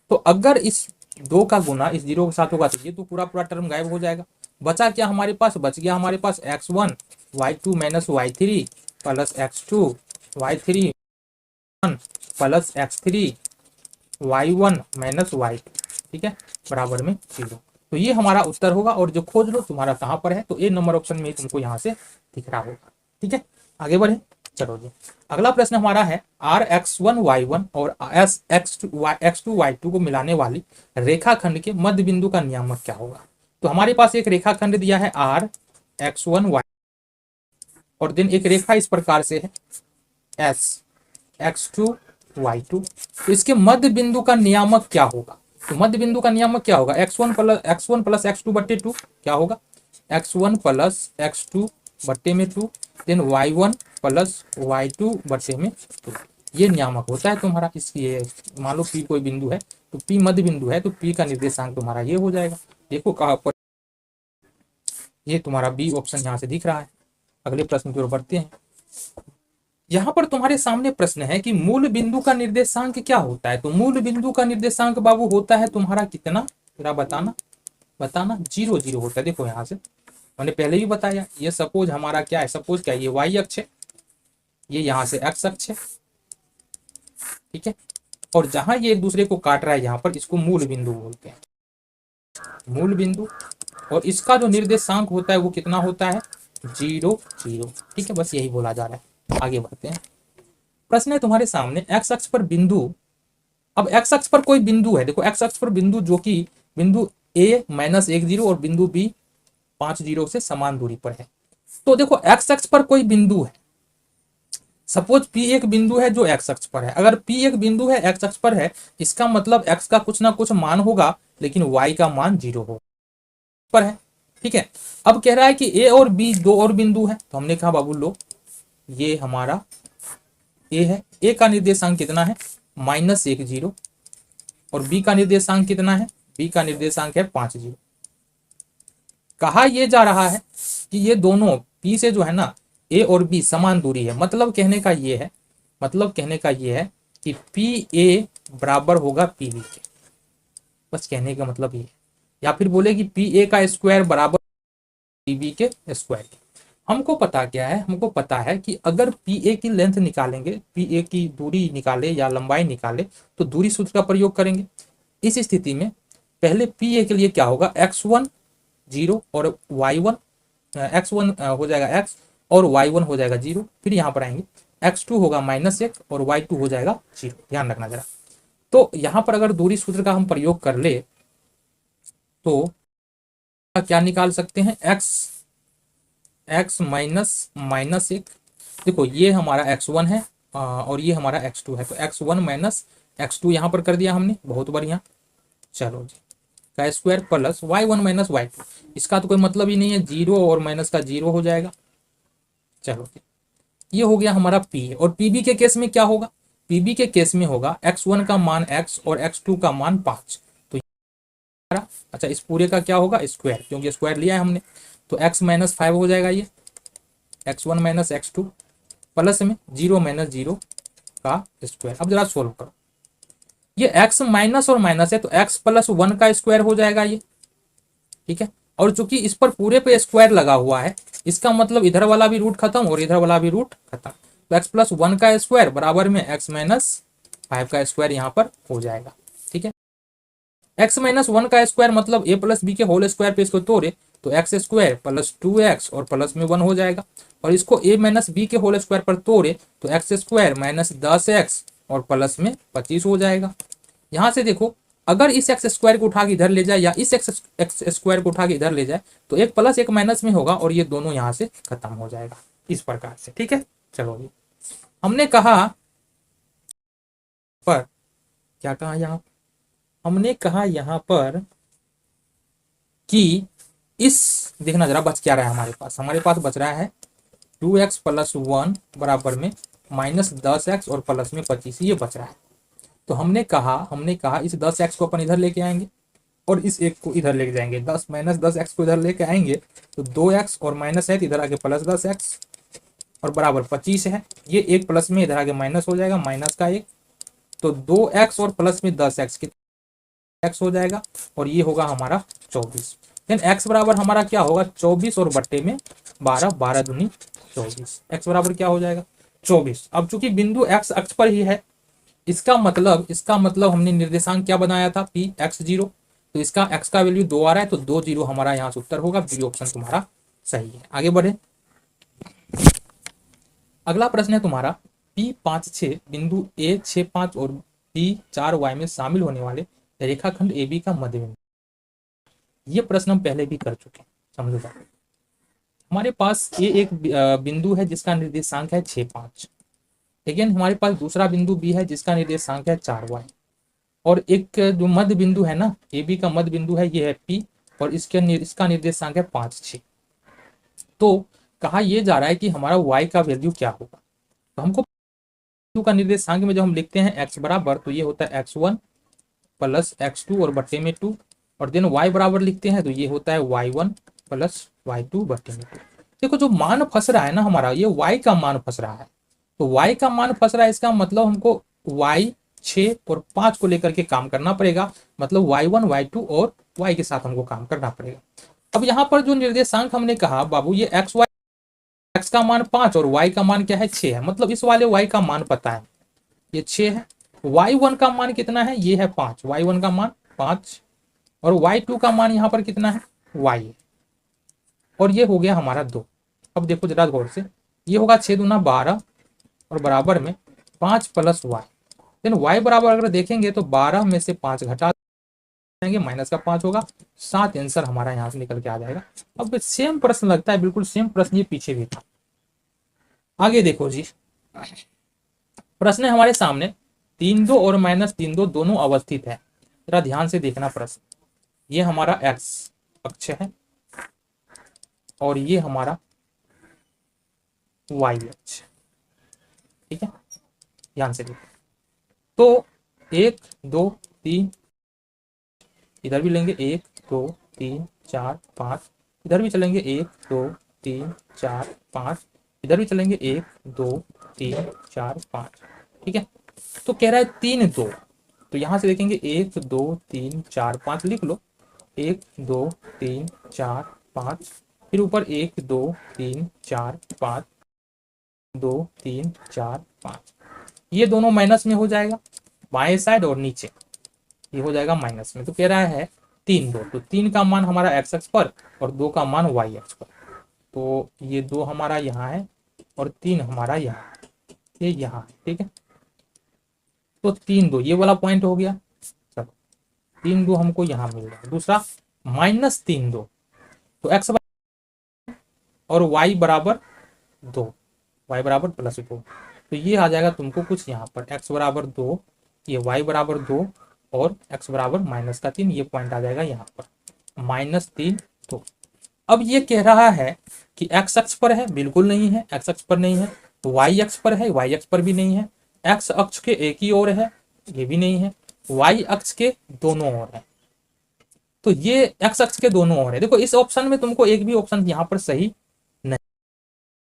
तो अगर इस 2 का गुना इस 0 के साथ होगा तो ये तो पूरा पूरा टर्म गायब हो जाएगा। बचा क्या हमारे पास, बच गया हमारे पास x1 y2 minus y3 plus x2 y3 plus x3 y1 minus y2, ठीक है, बराबर में 0। तो ये हमारा उत्तर होगा। और जो खोज लो तुम्हारा कहाँ पर है, तो ए नंबर ऑप्शन में तुमको यहाँ से दिख रहा होगा। ठीक है, आगे बढ़े। चलो जी, अगला प्रश्न हमारा है Rx1y1 और x2y2 को मिलाने वाली रेखाखंड के मध्य बिंदु का नियामक क्या होगा। तो हमारे पास एक रेखाखंड दिया है Rx1y और देन एक रेखा इस प्रकार से है Sx2y2। तो इसके मध्य बिंदु का नियामक क्या होगा। तो मध्य बिंदु का नियामक क्या होगा, x1 प्लस x2 बट्टे 2 क्या होगा, x1 प्लस x2 बट्टे में 2, देन y1 प्लस y2 बट्टे में 2। ये नियामक होता है तुम्हारा। इसलिए मान लो p कोई बिंदु है तो p मध्य बिंदु है, तो p का निर्देशांक तुम्हारा ये हो जाएगा। देखो कहाँ पर, ये तुम्हारा बी ऑप्शन यहाँ से दिख रहा है। अगले प्रश्न की ओर बढ़ते हैं। यहाँ पर तुम्हारे सामने प्रश्न है कि मूल बिंदु का निर्देशांक क्या होता है। तो मूल बिंदु का निर्देशांक बाबू होता है तुम्हारा कितना, जरा बताना 0 0 होता है। देखो यहाँ से मैंने पहले ही बताया, ये सपोज हमारा क्या है, सपोज क्या है, ये y अक्ष है, ये यहाँ से x अक्ष है, ठीक है। और जहां ये एक दूसरे को काट रहा है यहाँ पर, इसको मूल बिंदु बोलते हैं, मूल बिंदु। और इसका जो निर्देशांक होता है वो कितना होता है, 0 0, ठीक है। बस यही बोला जा रहा है। आगे बढ़ते हैं। प्रश्न है तुम्हारे सामने x अक्ष पर बिंदु, अब x अक्ष पर कोई बिंदु है, देखो x अक्ष पर बिंदु जो कि बिंदु a माइनस 1 0 और बिंदु b 5 0 से समान दूरी पर है। तो देखो x अक्ष पर कोई बिंदु है, सपोज p एक बिंदु है जो x अक्ष पर है। अगर p एक बिंदु है x अक्ष पर है, इसका मतलब x का कुछ ना कुछ मान होगा, लेकिन y का मान 0 होगा पर है, ठीक है। अब कह रहा है कि a और b दो और बिंदु है, तो हमने कहा बाबू लो ये हमारा a है, a का निर्देशांक कितना है -1 0 और b का निर्देशांक कितना है, b का निर्देशांक है 5 0। कहा यह जा रहा है कि ये दोनों p से जो है ना a और b समान दूरी है। मतलब कहने का ये है, कि पी ए बराबर होगा पी बी के। बस कहने का मतलब ये है। या फिर बोले कि पी ए का स्क्वायर बराबर पी बी के स्क्वायर के। हमको पता क्या है, हमको पता है कि अगर पी ए की लेंथ निकालेंगे, पी ए की दूरी निकाले या लंबाई निकाले, तो दूरी सूत्र का प्रयोग करेंगे। इस स्थिति में पहले पी ए के लिए क्या होगा, x1 0 और y1, x1 हो जाएगा x और y1 हो जाएगा 0। फिर यहाँ पर आएंगे x2 होगा -1 और y2 हो जाएगा 0। ध्यान रखना जरा। तो यहाँ पर अगर दूरी सूत्र का हम प्रयोग कर ले तो क्या निकाल सकते हैं, x माइनस 1। देखो ये हमारा x1 है और ये हमारा x2 है, तो x1 माइनस x2 यहाँ पर कर दिया हमने, बहुत बढ़िया। चलो जी, का square plus y1 minus y2, इसका तो कोई मतलब ही नहीं है, 0 और माइनस का 0 हो जाएगा। चलो ये हो गया हमारा p। और pb के केस में क्या होगा, pb के केस में होगा x1 का मान x और x2 का मान 5। तो अच्छा, इस पूरे का क्या होगा, स्क्वायर, क्योंकि स्क्वायर लिया है हमने, तो x माइनस 5 हो जाएगा ये x1 माइनस x2 प्लस में 0 माइनस 0 का स्क्वायर। अब जरा सोल्व करो, ये x माइनस और माइनस है तो x प्लस 1 का स्क्वायर हो जाएगा ये, ठीक है। और चूंकि इस पर पूरे पे स्क्वायर लगा हुआ है, इसका मतलब इधर वाला भी रूट खत्म और इधर वाला भी रूट खत्म, तो x प्लस 1 का स्क्वायर बराबर में x माइनस 5 का स्क्वायर यहाँ पर हो जाएगा, ठीक है। x माइनस 1 का स्क्वायर मतलब a प्लस बी के होल स्क्वायर पे इसको तोड़े तो x स्क्वायर प्लस 2x और प्लस में 1 हो जाएगा। और इसको a माइनस बी के होल स्क्वायर पर तोड़े तो x स्क्वायर माइनस 10x और प्लस में 25 हो जाएगा। यहाँ से देखो, अगर इस एक्स स्क्वायर को उठा के इधर ले जाए या इस एक्स स्क्वायर को उठा के इधर ले जाए तो एक प्लस एक माइनस में होगा और ये दोनों यहाँ से खत्म हो जाएगा, इस प्रकार से, ठीक है। चलो जी, हमने कहा पर क्या कहा यहाँ, हमने कहा यहाँ पर कि इस, देखना जरा बच क्या रहा है हमारे पास बच रहा है 2x प्लस 1 बराबर में माइनस 10x और प्लस में 25, ये बच रहा है। तो हमने कहा इस 10x को अपन इधर लेके आएंगे और इस एक को इधर लेके जाएंगे, 10 माइनस 10x को इधर लेके आएंगे तो 2x और माइनस है तो इधर आके प्लस 10x और बराबर 25 है। ये एक प्लस में इधर आके माइनस हो जाएगा, माइनस का एक, तो 2x और प्लस में 10x कितना x हो जाएगा और ये होगा हमारा 24। देन x बराबर हमारा क्या होगा 24 और बट्टे में 12, 12 दूनी 24, x बराबर क्या हो जाएगा 24। अब चूंकि बिंदु x अक्ष पर ही है, इसका मतलब हमने निर्देशांक क्या बनाया था p x0, तो इसका x का वैल्यू 2 आ रहा है तो 2 0 हमारा यहाँ से उत्तर होगा, बी ऑप्शन तुम्हारा सही है। आगे बढ़े, अगला प्रश्न है तुम्हारा P56 बिंदु A65 और B4y में शामिल होने वाले रेखाखंड AB का मध्य बिंदु। ये प्रश्न हम पहले भी कर चुके हैं, समझो बात। हमारे पास ये एक बिंदु है जिसका निर्देशांक है 65, लेकिन हमारे पास दूसरा बिंदु B है जिसका निर्देशांक है 4y, और एक जो मध्य बिंदु है ना AB का मध्य बिंदु है ये है P और इसका निर्देशांक है 5 6। तो कहा यह जा रहा है कि हमारा y का वैल्यू क्या होगा। तो हमको बिंदु का निर्देशांक में जब हम लिखते हैं x बराबर तो ये होता है x1 प्लस x2 और बट्टे में 2, और देन y बराबर लिखते हैं तो ये होता है y1 प्लस y2 बट्टे में 2। देखो जो मान फंस रहा है ना हमारा, ये y का मान फंस रहा है, तो y का मान फंस रहा है, इसका मतलब हमको y 6 और 5 को लेकर के काम करना पड़ेगा, मतलब y1 y2 और y के साथ हमको काम करना पड़ेगा। अब यहाँ पर जो निर्देशांक हमने कहा बाबू ये x का मान 5 और y का मान क्या है 6 है, मतलब इस वाले y का मान पता है ये 6 है, y1 का मान कितना है ये है 5, y1 का मान 5 और y2 का मान यहाँ पर कितना है y है, और ये हो गया हमारा 2। अब देखो जरा गौर से, ये होगा 6 दूना 12 और बराबर में 5 प्लस y, देन y बराबर अगर देखेंगे तो 12 में से 5 घटा देंगे, माइनस का 5 होगा, 7 आंसर हमारा यहाँ से निकल के आ जाएगा। अब सेम प्रश्न लगता है, बिल्कुल सेम प्रश्न ये पीछे भी था। आगे देखो जी, प्रश्न है हमारे सामने 3 2 और माइनस 3 2 दोनों अवस्थित है, जरा ध्यान से देखना प्रश्न। ये हमारा x अक्ष है और ये हमारा y अक्ष, ठीक है, ध्यान से देखो। तो 1 2 3 इधर भी लेंगे, 1 2 3 4 5, इधर भी चलेंगे 1 2 3 4 5, इधर भी चलेंगे 1 2 3 4 5, ठीक है। तो कह रहा है 3 2, तो यहां से देखेंगे 1 2 3 4 5 लिख लो, 1 2 3 4 5, फिर ऊपर 1 2 3 4 5 2 3 4 5, ये दोनों माइनस में हो जाएगा बाएं साइड और नीचे ये हो जाएगा माइनस में। तो कह रहा है 3 2, तो 3 का मान हमारा x अक्ष पर और 2 का मान y अक्ष पर, तो ये 2 हमारा यहाँ है और 3 हमारा यहाँ, ये यहाँ है, ठीक है। तो 3 2 ये वाला पॉइंट हो गया, चलो 3 2 हमको यहाँ मिल रहा है। दूसरा माइनस 3 2, तो x और y बराबर 2, y बराबर प्लस 2, तो ये आ जाएगा तुमको कुछ यहाँ पर x बराबर 2, ये y बराबर 2 और x बराबर माइनस का 3, ये पॉइंट आ जाएगा यहाँ पर माइनस 3 2। अब ये कह रहा है कि x अक्ष पर है, बिल्कुल नहीं है, x अक्ष पर नहीं है, y अक्ष पर है, y अक्ष पर भी नहीं है, x अक्ष के एक ही ओर है, ये भी नहीं है, y अक्ष के दोनों ओर है, तो ये x अक्ष के दोनों ओर है। देखो इस ऑप्शन में तुमको एक भी ऑप्शन यहाँ पर सही नहीं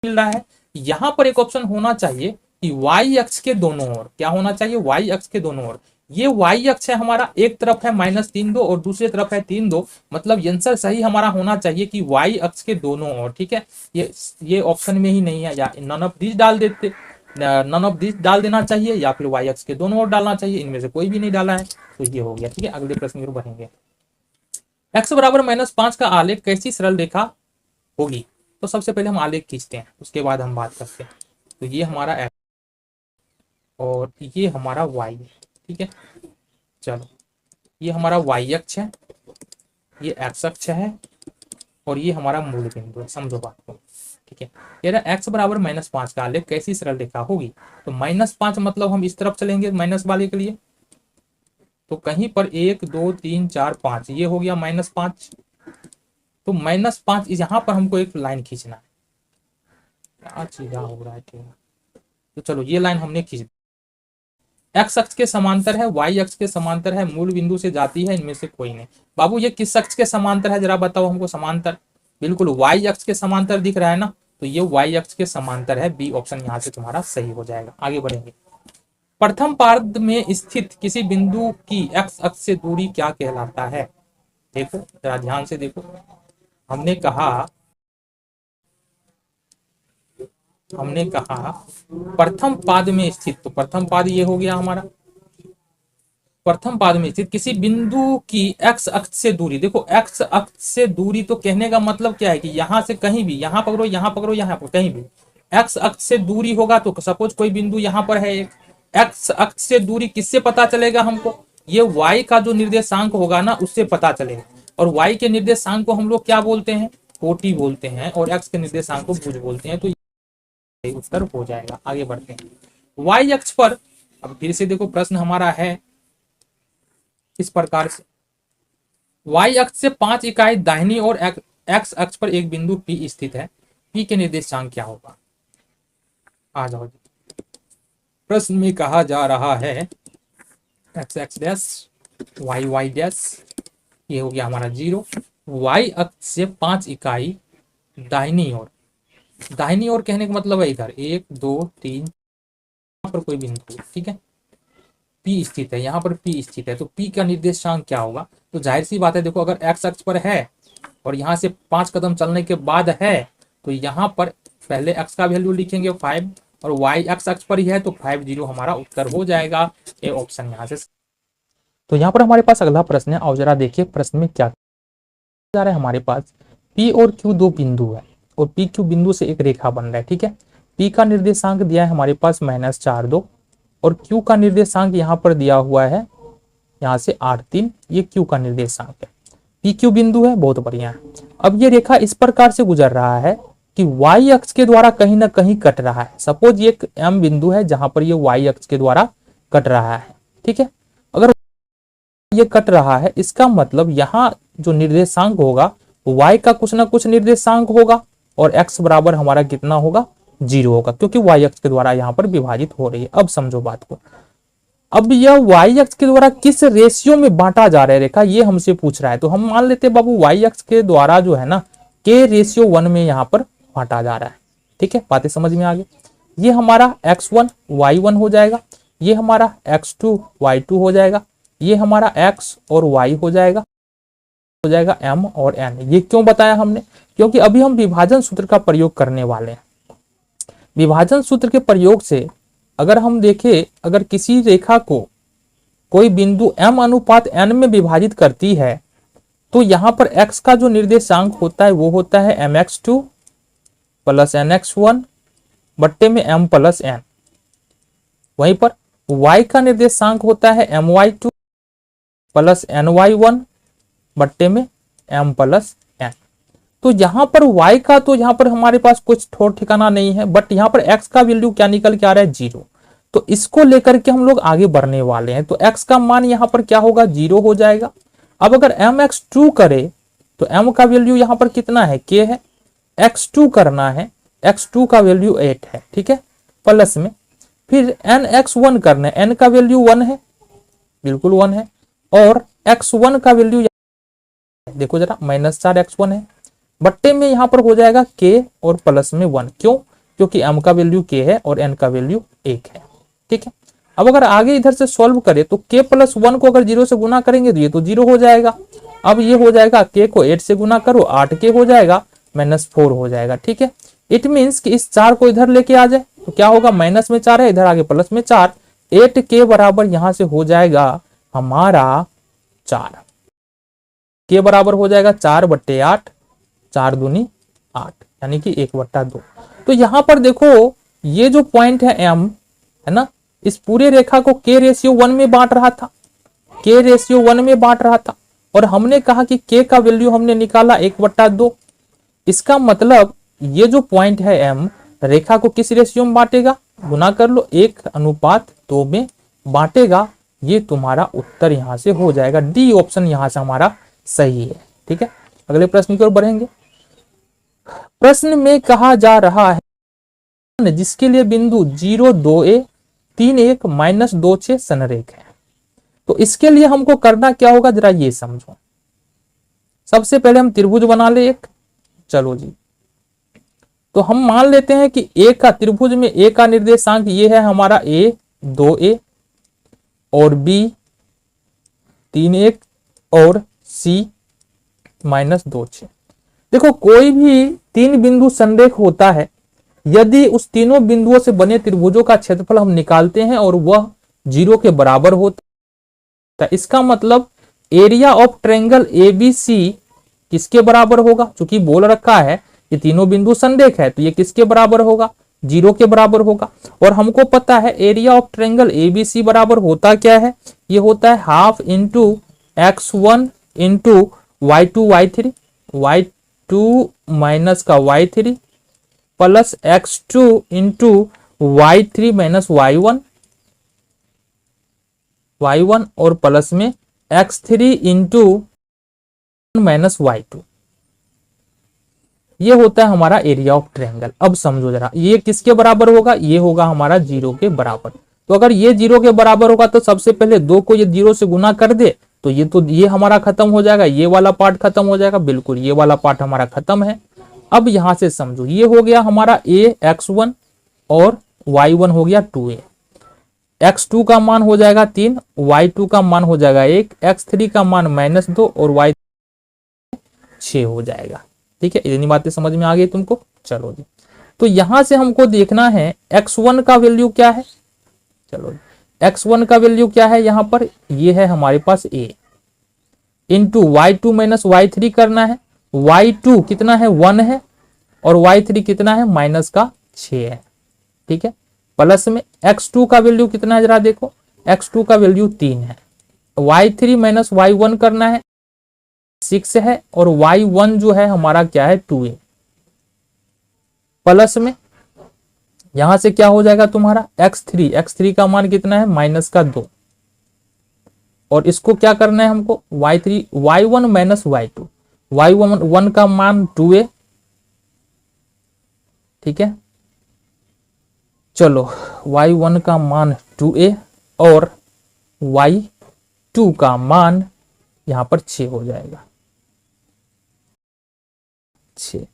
मिल रहा है, यहाँ पर एक ऑप्शन होना चाहिए कि y अक्ष के दोनों ओर, क्या होना चाहिए y अक्ष के दोनों ओर। ये y अक्ष है हमारा, एक तरफ है माइनस 3 2 और दूसरी तरफ है 3 2, मतलब आंसर सही हमारा होना चाहिए कि y अक्ष के दोनों ओर, ठीक है। ये ऑप्शन में ही नहीं है, या नन ऑफ दिस डाल देते, नन ऑफ दिस डाल देना चाहिए, या फिर y अक्ष के दोनों ओर डालना चाहिए, इनमें से कोई भी नहीं डाला है, तो ये हो गया, ठीक है। अगले प्रश्न की ओर बढ़ेंगे। x बराबर -5 का आलेख कैसी सरल रेखा होगी। तो सबसे पहले हम आलेख खींचते हैं, उसके बाद हम बात करते हैं। तो ये हमारा x और ये हमारा y है, ठीक है। चलो ये हमारा y अक्ष है, ये x अक्ष है और ये हमारा मूल बिंदु है, समझो बात को, ठीक है। ये रहा x बराबर -5 का आलेख कैसी सरल रेखा होगी। तो -5 मतलब हम इस तरफ चलेंगे माइनस वाले के लिए, तो कहीं पर 1 2 3 4 5 ये हो गया -5, तो -5 यहाँ पर हमको एक लाइन खींचना है, क्या चीज हो रहा है, ठीक है। तो चलो ये लाइन हमने खींच, एक्स अक्ष के समांतर है, वाई अक्ष के समांतर है, मूल बिंदु से जाती है, इनमें से कोई नहीं। बाबू ये किस अक्ष के समांतर है जरा बताओ हमको समांतर। बिल्कुल वाई अक्ष के समांतर दिख रहा है ना, तो ये वाई अक्ष के समांतर है, बी ऑप्शन यहाँ से तुम्हारा सही हो जाएगा। आगे बढ़ेंगे। प्रथम पाद में स्थित किसी बिंदु की एक्स अक्ष से दूरी क्या कहलाता है? देखो जरा ध्यान से देखो, हमने कहा प्रथम पाद में स्थित, तो प्रथम पाद ये हो गया हमारा। प्रथम पाद में स्थित किसी बिंदु की एक्स अक्ष से दूरी, देखो एक्स अक्ष से दूरी तो कहने का मतलब क्या है कि यहां से कहीं भी, यहां पकड़ो यहां पकड़ो यहां पर कहीं भी एक्स अक्ष से दूरी होगा, तो सपोज कोई बिंदु यहां पर है, एक एक्स अक्ष से दूरी किससे पता चलेगा हमको? ये वाई का जो निर्देशांक होगा ना उससे पता चलेगा, और वाई के निर्देशांक को हम लोग क्या बोलते हैं? कोटि बोलते हैं, और एक्स के निर्देशांक को भुज बोलते हैं। तो ये उत्तर हो जाएगा। आगे बढ़ते हैं। वाई अक्ष पर, अब फिर से देखो प्रश्न हमारा है इस प्रकार से, वाई अक्ष से 5 इकाई दाहिनी और एक्स अक्ष पर एक बिंदु P स्थित है, P के निर्देशांक क्या होगा? आ जाओ, प्रश्न में कहा जा रहा है x x dash y y dash, ये हो गया हमारा 0। वाई अक्ष से 5 इकाई दाहिनी ओर, दाहिनी ओर कहने का मतलब है इधर 1 2 3 पर कोई बिंदु, ठीक है, P स्थित है, यहाँ पर P स्थित है, तो P का निर्देशांक क्या होगा? तो जाहिर सी बात है, देखो अगर एक्स अक्ष पर है और यहाँ से 5 कदम चलने के बाद है, तो यहाँ पर पहले x का वैल्यू लिखेंगे 5, और y एक्स अक्ष पर ही है तो 50 हमारा उत्तर हो जाएगा, ए ऑप्शन यहाँ से। तो यहाँ पर हमारे पास अगला प्रश्न है, और जरा देखिए प्रश्न में क्या जा रहा है। हमारे पास P और Q दो बिंदु है, और P Q बिंदु से एक रेखा बन रहा है, ठीक है। P का निर्देशांक दिया है हमारे पास -4 2, और Q का निर्देशांक यहाँ पर दिया हुआ है यहाँ से 8 3, ये Q का निर्देशांक है। P Q बिंदु है, बहुत बढ़िया है। अब ये रेखा इस प्रकार से गुजर रहा है कि y अक्ष के द्वारा कहीं ना कहीं कट रहा है। सपोज ये एक M बिंदु है जहां पर ये y अक्ष के द्वारा कट रहा है, ठीक है। अगर ये कट रहा है, इसका मतलब यहाँ जो निर्देशांक होगा y का कुछ ना कुछ निर्देशांक होगा, और x बराबर हमारा कितना होगा? 0 होगा, क्योंकि y अक्ष के द्वारा यहाँ पर विभाजित हो रही है। अब समझो बात को, अब यह y अक्ष के द्वारा किस रेशियो में बांटा जा रहा है रेखा, ये हमसे पूछ रहा है। तो हम मान लेते हैं बाबू y अक्ष के द्वारा जो है ना k/1 में यहाँ पर बांटा जा रहा है, ठीक है। बातें समझ में आ गई। ये हमारा x1 y1 हो जाएगा, ये हमारा x2 y2 हो जाएगा, ये हमारा x और y हो जाएगा m और n। ये क्यों बताया हमने? क्योंकि अभी हम विभाजन सूत्र का प्रयोग करने वाले हैं। विभाजन सूत्र के प्रयोग से अगर हम देखें, अगर किसी रेखा को कोई बिंदु m अनुपात n में विभाजित करती है, तो यहाँ पर x का जो निर्देशांक होता है वो होता है mx2 प्लस nx1 बट्टे में m प्लस n। वहीं पर y का निर्देशांक होता है my2 प्लस ny1 बट्टे में m प्लस n। तो यहाँ पर y का, तो यहाँ पर हमारे पास कुछ ठोर ठिकाना नहीं है, बट यहाँ पर x का वैल्यू क्या निकल के आ रहा है? 0। तो इसको लेकर के हम लोग आगे बढ़ने वाले हैं। तो x का मान यहाँ पर क्या होगा? 0 हो जाएगा। अब अगर mx2 करे तो m का वैल्यू यहाँ पर कितना है? k है। x2 करना है, x2 का वैल्यू 8 है, ठीक है, प्लस में फिर nx1 करना है, n का वैल्यू 1 है, बिल्कुल 1 है, और x1 का वैल्यू देखो जरा -4x1 है, बट्टे में यहाँ पर हो जाएगा k और प्लस में 1। क्यों? क्योंकि m का वैल्यू k है और n का वैल्यू 1 है, ठीक है। अब अगर आगे इधर से सॉल्व करें तो k प्लस 1 को अगर 0 से गुना करेंगे तो ये तो 0 हो जाएगा। अब ये हो जाएगा, k को 8 से गुना करो 8k हो जाएगा, -4 हो जाएगा, ठीक है। इट मीन्स कि इस 4 को इधर लेके आ जाए तो क्या होगा? माइनस में 4 है, इधर आगे प्लस में 4, 8k बराबर यहाँ से हो जाएगा हमारा 4। k बराबर हो जाएगा 4/8, 4 दूनी 8, यानी कि 1/2। तो यहाँ पर देखो ये जो पॉइंट है m है ना, इस पूरे रेखा को k/1 में बांट रहा था, k/1 में बांट रहा था, और हमने कहा कि k का वैल्यू हमने निकाला 1/2। इसका मतलब ये जो पॉइंट है m रेखा को किस रेशियो में बांटेगा? गुना कर लो, 1:2 में बांटेगा। ये तुम्हारा उत्तर यहाँ से हो जाएगा, डी ऑप्शन यहाँ से हमारा सही है, ठीक है। अगले प्रश्न की ओर बढ़ेंगे। प्रश्न में कहा जा रहा है जिसके लिए बिंदु 0 2a 3 1 माइनस 2 6 संरेख है। तो इसके लिए हमको करना क्या होगा जरा ये समझो। सबसे पहले हम त्रिभुज बना ले एक। चलो जी, तो हम मान लेते हैं कि ए का त्रिभुज में ए का निर्देशांक ये है हमारा ए 2a और बी 3 1 और सी माइनस 2 6। देखो कोई भी 3 बिंदु संरेख होता है, यदि उस तीनों बिंदुओं से बने त्रिभुजों का क्षेत्रफल हम निकालते हैं और वह 0 के बराबर होता है, इसका मतलब एरिया ऑफ ट्रायंगल एबीसी किसके बराबर होगा। क्योंकि बोल रखा है ये तीनों बिंदु संरेख है, तो ये किसके बराबर होगा, 0 के बराबर होगा। और हमको पता है एरिया ऑफ ट्रायंगल एबीसी बराबर होता क्या है, ये होता है half into x1 into y2 y3, y2 minus का y3 plus x2 into y3 minus y1 और प्लस में x3 इंटू माइनस y2। ये होता है हमारा एरिया ऑफ ट्रायंगल। अब समझो जरा, ये किसके बराबर होगा, ये होगा हमारा 0 के बराबर। तो अगर ये 0 के बराबर होगा तो सबसे पहले 2 को ये 0 से गुना कर दे तो ये हमारा खत्म हो जाएगा, ये वाला पार्ट खत्म हो जाएगा, बिल्कुल ये वाला पार्ट हमारा खत्म है। अब यहां से समझो, ये हो गया हमारा a x1 और y1 हो गया 2a, x2 का मान हो जाएगा 3, y2 का मान हो जाएगा 1, x3 का मान -2 और y 6 हो जाएगा। ठीक है, इतनी बातें समझ में आ गई तुमको। चलो जी, तो यहां से हमको देखना है x1 का वैल्यू क्या है। चलो x1 का वैल्यू क्या है, यहां पर ये है हमारे पास a into y2 minus y3 करना है। y2 कितना है 1 है और y3 कितना है माइनस का 6 है। ठीक है, प्लस में x2 का वैल्यू कितना है जरा देखो, x2 का वैल्यू 3 है, y3 माइनस y1 करना है 6 है और y1 जो है हमारा क्या है 2a, प्लस में यहां से क्या हो जाएगा तुम्हारा x3 का मान कितना है माइनस का 2 और इसको क्या करना है हमको y1 माइनस y2, y1 का मान 2a। ठीक है, चलो y1 का मान 2a और y2 का मान यहां पर 6 हो जाएगा, 6।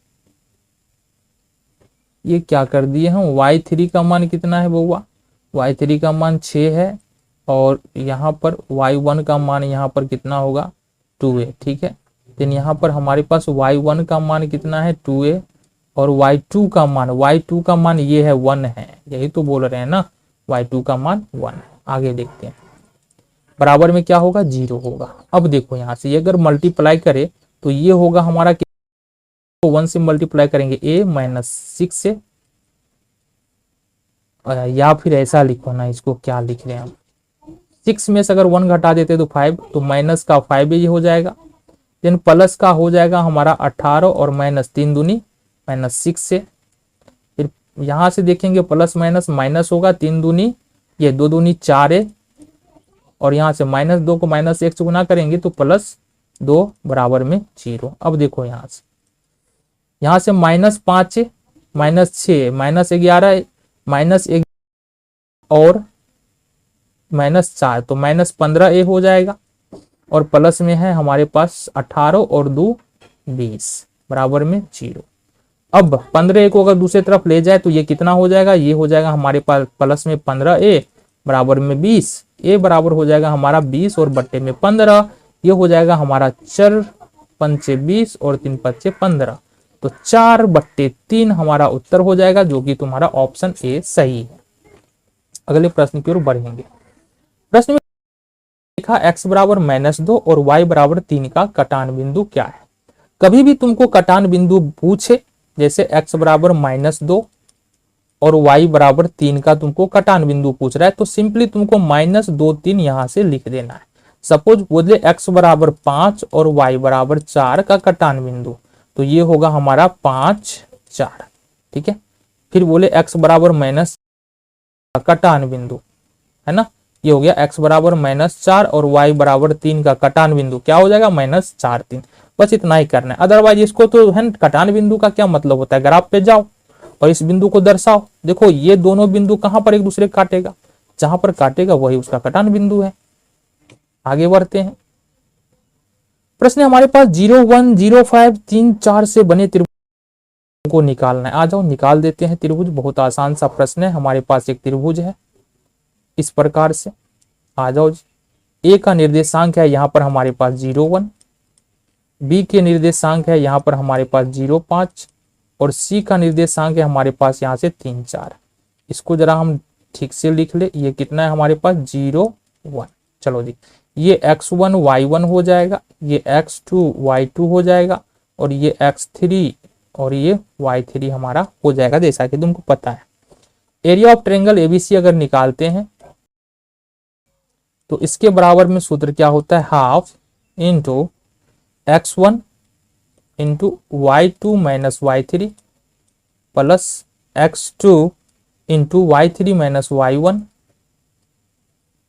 ये क्या कर दिए हम, y3 का मान कितना है बउआ, y3 का मान 6 है और यहाँ पर y1 का मान यहाँ पर कितना होगा 2a। ठीक है, then यहाँ पर हमारे पास y1 का मान कितना है 2a और y2 का मान ये है 1 है, यही तो बोल रहे हैं ना, y2 का मान 1 है। आगे देखते हैं, बराबर में क्या होगा 0 होगा। अब देखो यहाँ से ये अगर मल्टीप्लाई करे तो ये होगा हमारा 1 से मल्टीप्लाई करेंगे a माइनस 6 से, या फिर ऐसा लिखो ना, इसको क्या लिख रहे हैं हम, 6 में से अगर 1 घटा देते तो 5, तो माइनस का 5 ये हो जाएगा, देन प्लस का हो जाएगा हमारा 18 और माइनस 3 दूनी माइनस 6 से, फिर यहां से देखेंगे प्लस माइनस माइनस होगा, 3 दूनी ये 2 दूनी 4 है और यहां से -2 को -1 से गुना करेंगे तो +2 बराबर में 0। अब देखो यहां से -5 -6 -11 -1 और -4 तो -15a हो जाएगा और प्लस में है हमारे पास 18 और 2 20 बराबर में 0। अब 15a को अगर दूसरी तरफ ले जाए तो ये कितना हो जाएगा, ये हो जाएगा हमारे पास प्लस में 15a बराबर में 20, a बराबर हो जाएगा हमारा 20 और बट्टे में 15, ये हो जाएगा हमारा 4 पंचे 20 और 3 पंचे 15, तो 4/3 हमारा उत्तर हो जाएगा, जो कि तुम्हारा ऑप्शन ए सही है। अगले प्रश्न की ओर बढ़ेंगे। प्रश्न में लिखा x बराबर -2 और y बराबर 3 का कटान बिंदु क्या है। कभी भी तुमको कटान बिंदु पूछे, जैसे x बराबर -2 और y बराबर 3 का तुमको कटान बिंदु पूछ रहा है, तो सिंपली तुमको -2 3 यहां से लिख देना है। सपोज बोले x बराबर 5 और y बराबर 4 का कटान बिंदु, तो ये होगा हमारा 5 4। ठीक है, फिर बोले x बराबर माइनस कटान बिंदु है ना, ये हो गया x बराबर -4 और y बराबर 3 का कटान बिंदु क्या हो जाएगा -4 3। बस इतना ही करना है, अदरवाइज इसको तो है कटान बिंदु का क्या मतलब होता है, ग्राफ पे जाओ और इस बिंदु को दर्शाओ। देखो ये दोनों बिंदु कहां पर एक दूसरे काटेगा, जहां पर काटेगा वही उसका कटान बिंदु है। आगे बढ़ते हैं। प्रश्न हमारे पास 0 1 0 5 3 4 से बने त्रिभुज को निकालना है। आ जाओ निकाल देते हैं त्रिभुज। बहुत आसान सा प्रश्न है। हमारे पास एक त्रिभुज है इस प्रकार से। आ जाओ जी। ए का निर्देशांक है यहाँ पर हमारे पास 0 1, बी के निर्देशांक है यहाँ पर हमारे पास 0 5 और सी का निर्देशांक है हमारे पास यहाँ से 3 4। इसको जरा हम ठीक से लिख ले। ये कितना है हमारे पास 0 1। चलो जी, ये x1 y1 हो जाएगा, ये x2 y2 हो जाएगा और ये x3 और ये y3 हमारा हो जाएगा, जैसा कि तुमको पता है। एरिया ऑफ ट्रायंगल एबीसी अगर निकालते हैं तो इसके बराबर में सूत्र क्या होता है, half into x1 into y2 minus y3 plus x2 into y3 minus y1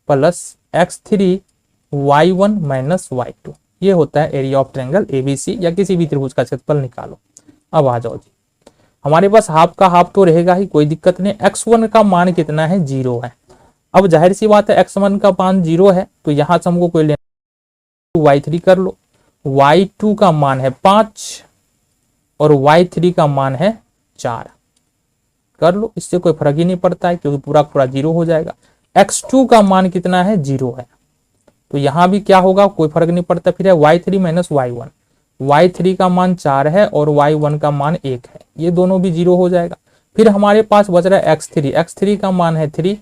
plus x3 y1 minus y2। ये होता है एरिया ऑफ ट्रायंगल एबीसी या किसी भी त्रिभुज का क्षेत्रफल निकालो। अब आ जाओ जी, हमारे पास हाफ का हाफ तो रहेगा ही, कोई दिक्कत नहीं। x1 का मान कितना है, 0 है। अब जाहिर सी बात है x1 का मान 0 है तो यहां से हमको कोई लेना, y3 कर लो। y2 का मान है 5 और y3 का मान है 4, कर लो। इससे कोई फर्क ही नहीं पड़ता है क्योंकि पूरा पूरा 0 हो जाएगा। x2 का मान कितना है, 0 है, तो यहां भी क्या होगा, कोई फर्क नहीं पड़ता। फिर है y3 माइनस y1, y3 का मान 4 है और y1 का मान 1 है, ये दोनों भी 0 हो जाएगा। फिर हमारे पास बच रहा है x3, x3 का मान है 3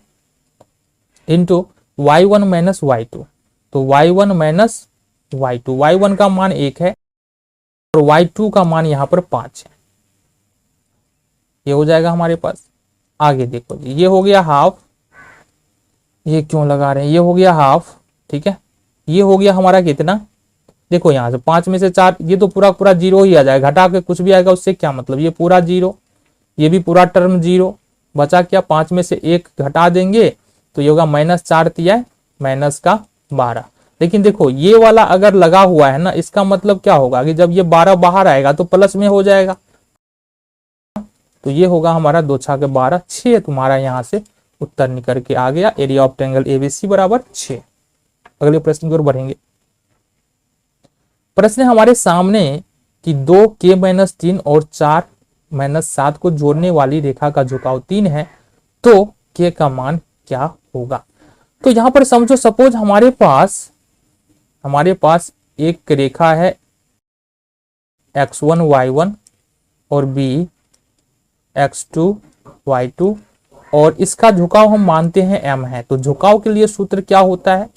इंटू y1 माइनस y2, तो y1 माइनस y2, y1 का मान 1 है और y2 का मान यहाँ पर 5 है, ये हो जाएगा हमारे पास। आगे देखो जी, ये हो गया हाफ, ये क्यों लगा रहे हैं, ये हो गया हाफ, ठीक है। ये हो गया हमारा कितना, देखो यहाँ से 5 में से 4, ये तो पूरा पूरा 0 ही आ जाएगा, घटा के कुछ भी आएगा उससे क्या मतलब, ये पूरा 0, ये भी पूरा टर्म 0, बचा क्या, 5 में से 1 घटा देंगे तो ये होगा -4 तिया -12। लेकिन देखो ये वाला अगर लगा हुआ है ना, इसका मतलब क्या होगा कि जब ये 12 बाहर आएगा तो प्लस में हो जाएगा, तो ये होगा हमारा 2 छा के 12, 6 तुम्हारा यहाँ से उत्तर निकल के आ गया। एरिया ऑफ ट्रायंगल एबीसी बराबर 6। अगले प्रश्न की ओर बढ़ेंगे। प्रश्न हमारे सामने कि 2 k-3 और 4-7 को जोड़ने वाली रेखा का झुकाव 3 है, तो k का मान क्या होगा। तो यहां पर समझो, सपोज हमारे पास एक रेखा है x1 y1 और b x2 y2 और इसका झुकाव हम मानते हैं m है। तो झुकाव के लिए सूत्र क्या होता है,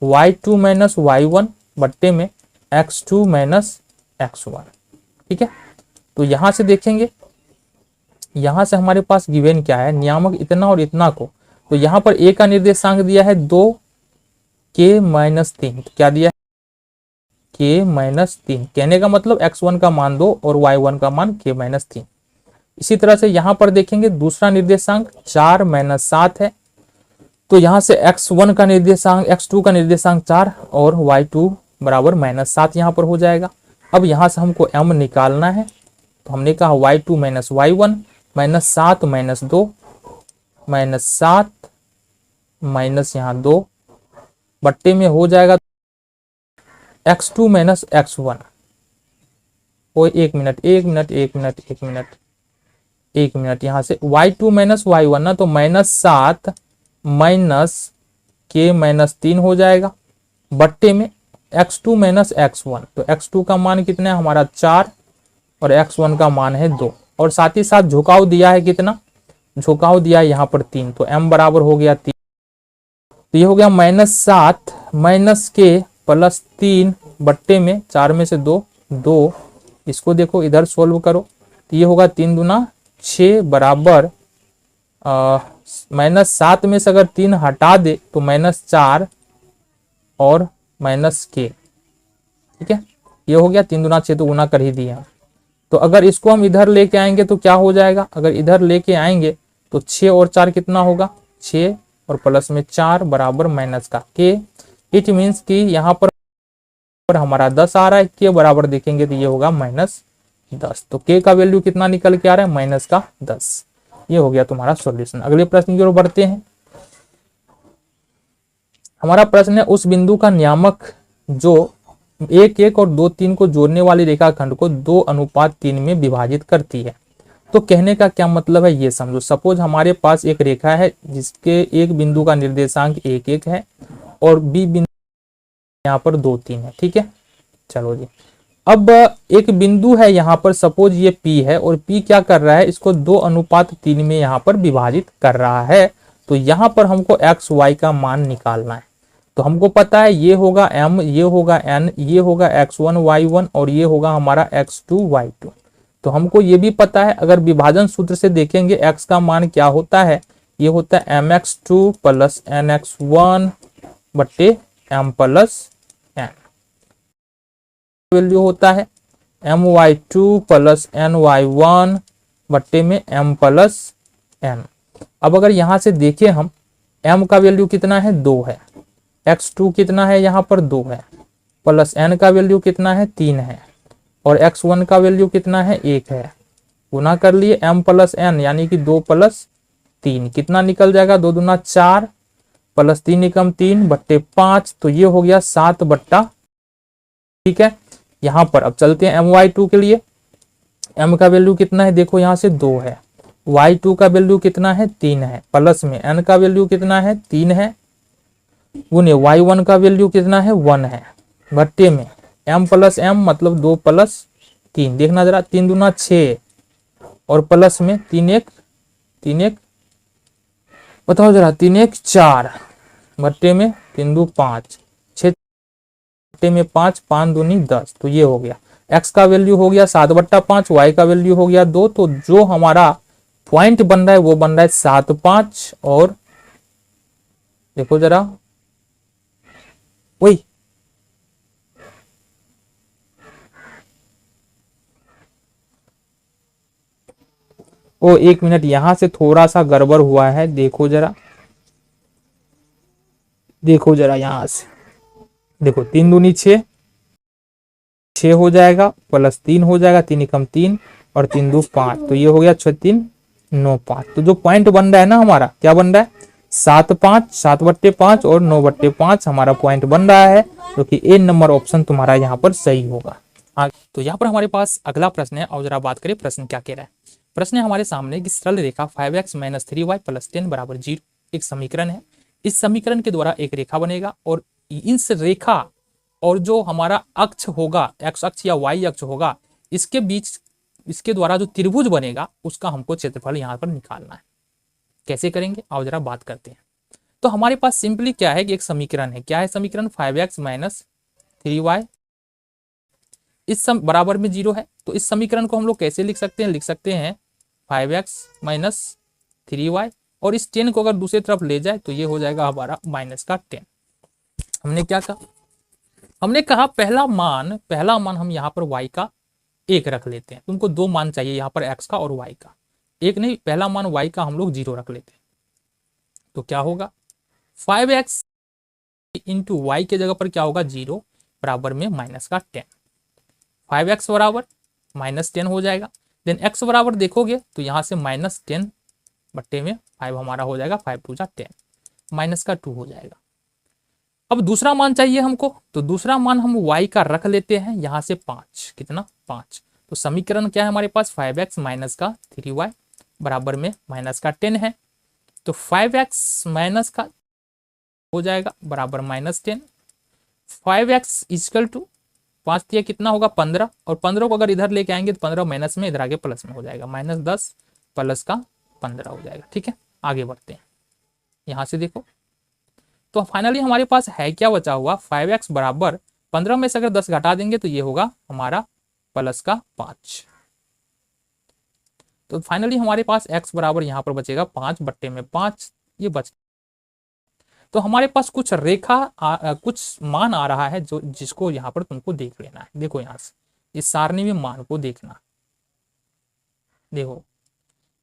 y2 माइनस y1 बट्टे में x2 माइनस x1, ठीक है। तो यहां से देखेंगे, यहां से हमारे पास गिवन क्या है, नियामक इतना और इतना को, तो यहां पर a का निर्देशांक दिया है 2 k-3, तो क्या दिया है k-3, कहने का मतलब x1 का मान 2 और y1 का मान k-3। इसी तरह से यहां पर देखेंगे दूसरा निर्देशांक 4-7 है, तो यहां से x1 का निर्देशांक, x2 का निर्देशांक 4 और y2 बराबर -7 यहां पर हो जाएगा। अब यहां से हमको m निकालना है, तो हमने कहा y2 minus y1 -7 minus 2 -7 minus यहाँ 2 बट्टे में हो जाएगा x2 माइनस x1। ओ एक मिनट यहाँ से y2 माइनस y1 ना, तो -7 माइनस k-3 हो जाएगा बट्टे में x2 माइनस x1, तो x2 का मान कितना है हमारा 4 और x1 का मान है 2 और साथ ही साथ झुकाव दिया है कितना, झुकाव दिया है यहाँ पर 3, तो m बराबर हो गया 3, तो ये हो गया -7 माइनस k प्लस 3 बट्टे में 4 में से 2, इसको देखो इधर सोल्व करो, तो ये होगा 3 दूना 6 बराबर -7 में से अगर 3 हटा दे तो -4 और -k, ठीक है। ये हो गया 3 दूना 6, तो गुना कर ही दिया। तो अगर इसको हम इधर लेके आएंगे तो क्या हो जाएगा, अगर इधर लेके आएंगे तो 6 और 4 कितना होगा, 6 और प्लस में 4 बराबर माइनस का k। इट मीन्स कि यहाँ पर हमारा 10 आ रहा है, k बराबर देखेंगे तो ये होगा -10, तो k का वैल्यू कितना निकल के आ रहा है, -10। ये हो गया तुम्हारा सॉल्यूशन। अगले प्रश्न की ओर बढ़ते हैं। हमारा प्रश्न है उस बिंदु का नियामक जो 1 1 और 2 3 को जोड़ने वाली रेखाखंड को 2:3 में विभाजित करती है। तो कहने का क्या मतलब है ये समझो। सपोज हमारे पास एक रेखा है जिसके एक बिंदु का निर्देशांक 1 1 है और बी बिंदु यहाँ पर 2 3 है, ठीक है। चलो जी, अब एक बिंदु है यहाँ पर, सपोज ये P है और P क्या कर रहा है, इसको 2:3 में यहाँ पर विभाजित कर रहा है। तो यहाँ पर हमको x y का मान निकालना है। तो हमको पता है ये होगा m, ये होगा n, ये होगा x1 y1 और ये होगा हमारा x2 y2। तो हमको ये भी पता है, अगर विभाजन सूत्र से देखेंगे x का मान क्या होता है, ये होता है mx2 प्लस nx1 बट्टे m प्लस n। वैल्यू होता है my2 प्लस ny1 बट्टे में m प्लस n। अब अगर यहां से देखें हम, m का वैल्यू कितना है 2 है, x2 कितना है यहाँ पर 2 है, प्लस n का वैल्यू कितना है 3 है और x1 का वैल्यू कितना है 1 है। गुना कर लिए m प्लस n यानी कि 2 प्लस 3 कितना निकल जाएगा, 2 दूना 4 प्लस 3 एकम 3 बट्टे 5। तो ये हो गया 7 बट्टा, ठीक है। यहाँ पर अब चलते हैं my2 के लिए। m का वैल्यू कितना है, देखो यहाँ से 2 है, y2 का वैल्यू कितना है 3 है, प्लस में n का वैल्यू कितना है 3 है, गुने y1 का वैल्यू कितना है 1 है, बट्टे में m प्लस m मतलब 2 प्लस 3। देखना जरा, 3 दूना 6 और प्लस में 3 1 बताओ जरा, 3 1 4 बट्टे में 3 2 5 6 बट्टे में 5 5 दूनी 10। तो ये हो गया x का वैल्यू हो गया 7 बट्टा 5, y का वैल्यू हो गया 2। तो जो हमारा पॉइंट बन रहा है वो बन रहा है 7 5 और देखो जरा, वही ओ 1 मिनट, यहां से थोड़ा सा गड़बड़ हुआ है, देखो जरा, देखो जरा यहां से देखो, 3 दूनी 6 6 हो जाएगा, प्लस 3 हो जाएगा, 3 एकम 3 और 3 2 5। तो ये हो गया 6 3 9 5। तो जो पॉइंट बन रहा है ना हमारा, क्या बन रहा है 7 5 7 बट्टे 5 और 9 बट्टे 5 हमारा पॉइंट बन रहा है, जो कि ए नंबर ऑप्शन तुम्हारा यहाँ पर सही होगा। तो यहाँ पर हमारे पास अगला प्रश्न है और जरा बात करें प्रश्न क्या कह रहा है। प्रश्न है हमारे सामने कि सरल रेखा 5x - 3y + 10 = 0 एक समीकरण है। इस समीकरण के द्वारा एक रेखा बनेगा और इस रेखा और जो हमारा अक्ष होगा, x अक्ष या y अक्ष होगा, इसके बीच इसके द्वारा जो त्रिभुज बनेगा उसका हमको क्षेत्रफल यहाँ पर निकालना है। कैसे करेंगे आओ जरा बात करते हैं। तो हमारे पास सिंपली क्या है कि एक समीकरण है, क्या है समीकरण, 5x - 3y इस बराबर में 0 है। तो इस समीकरण को हम लोग कैसे लिख सकते हैं, लिख सकते हैं 5x - 3y और इस 10 को अगर दूसरी तरफ ले जाए तो ये हो जाएगा हमारा -10। हमने क्या कहा, हमने कहा पहला मान हम यहाँ पर y का 1 रख लेते हैं। तुमको 2 मान चाहिए यहाँ पर x का और y का, 1 नहीं, पहला मान y का हम लोग 0 रख लेते हैं। तो क्या होगा 5x इंटू वाई के जगह पर क्या होगा 0 बराबर में -10। 5x बराबर -10 हो जाएगा। देन x बराबर देखोगे तो यहाँ से -10 बट्टे में 5 हमारा हो जाएगा, 5 2 जा 10, -2 हो जाएगा। अब दूसरा मान चाहिए हमको, तो दूसरा मान हम y का रख लेते हैं यहाँ से 5, कितना 5। तो समीकरण क्या है हमारे पास 5x - 3y बराबर में -10 है। तो 5x - हो जाएगा बराबर -10। 5x इक्वल टू 5 दिया कितना होगा 15 और 15 को अगर इधर लेके आएंगे तो 15 माइनस में इधर आगे प्लस में हो जाएगा, -10 प्लस का 15 हो जाएगा। ठीक है, आगे बढ़ते हैं। यहां से देखो तो फाइनली हमारे पास है क्या बचा हुआ 5x बराबर 15 में से अगर 10 घटा देंगे तो ये होगा हमारा प्लस का 5। तो फाइनली हमारे पास x बराबर यहाँ पर बचेगा 5 बट्टे में 5, ये बच। तो हमारे पास कुछ रेखा कुछ मान आ रहा है जो जिसको यहाँ पर तुमको देख लेना है। देखो यहाँ से इस सारणी में मान को देखना, देखो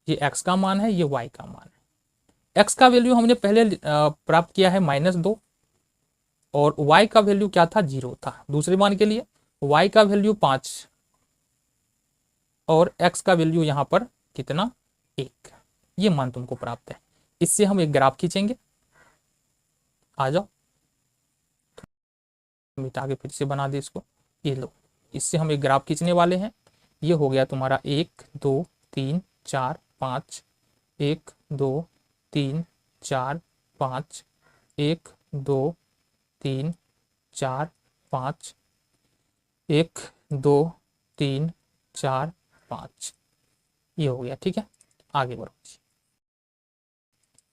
ये x का मान है, ये y का मान है। x का वैल्यू हमने पहले प्राप्त किया है -2 और y का वैल्यू क्या था 0 था दूसरे मान के लिए, y का वैल्यू 5 और x का वैल्यू यहाँ पर कितना 1, ये मान तुमको प्राप्त है। इससे हम एक ग्राफ खींचेंगे, आ जाओ। मिटा के फिर से बना दे इसको। ये लो, इससे हम एक ग्राफ खींचने वाले हैं। ये हो गया तुम्हारा 1 2 3 4 5, 1 2 3 4 5, 1 2 3 4 5, 1 2 3 4 5। ये हो गया, ठीक है। आगे बढ़ो।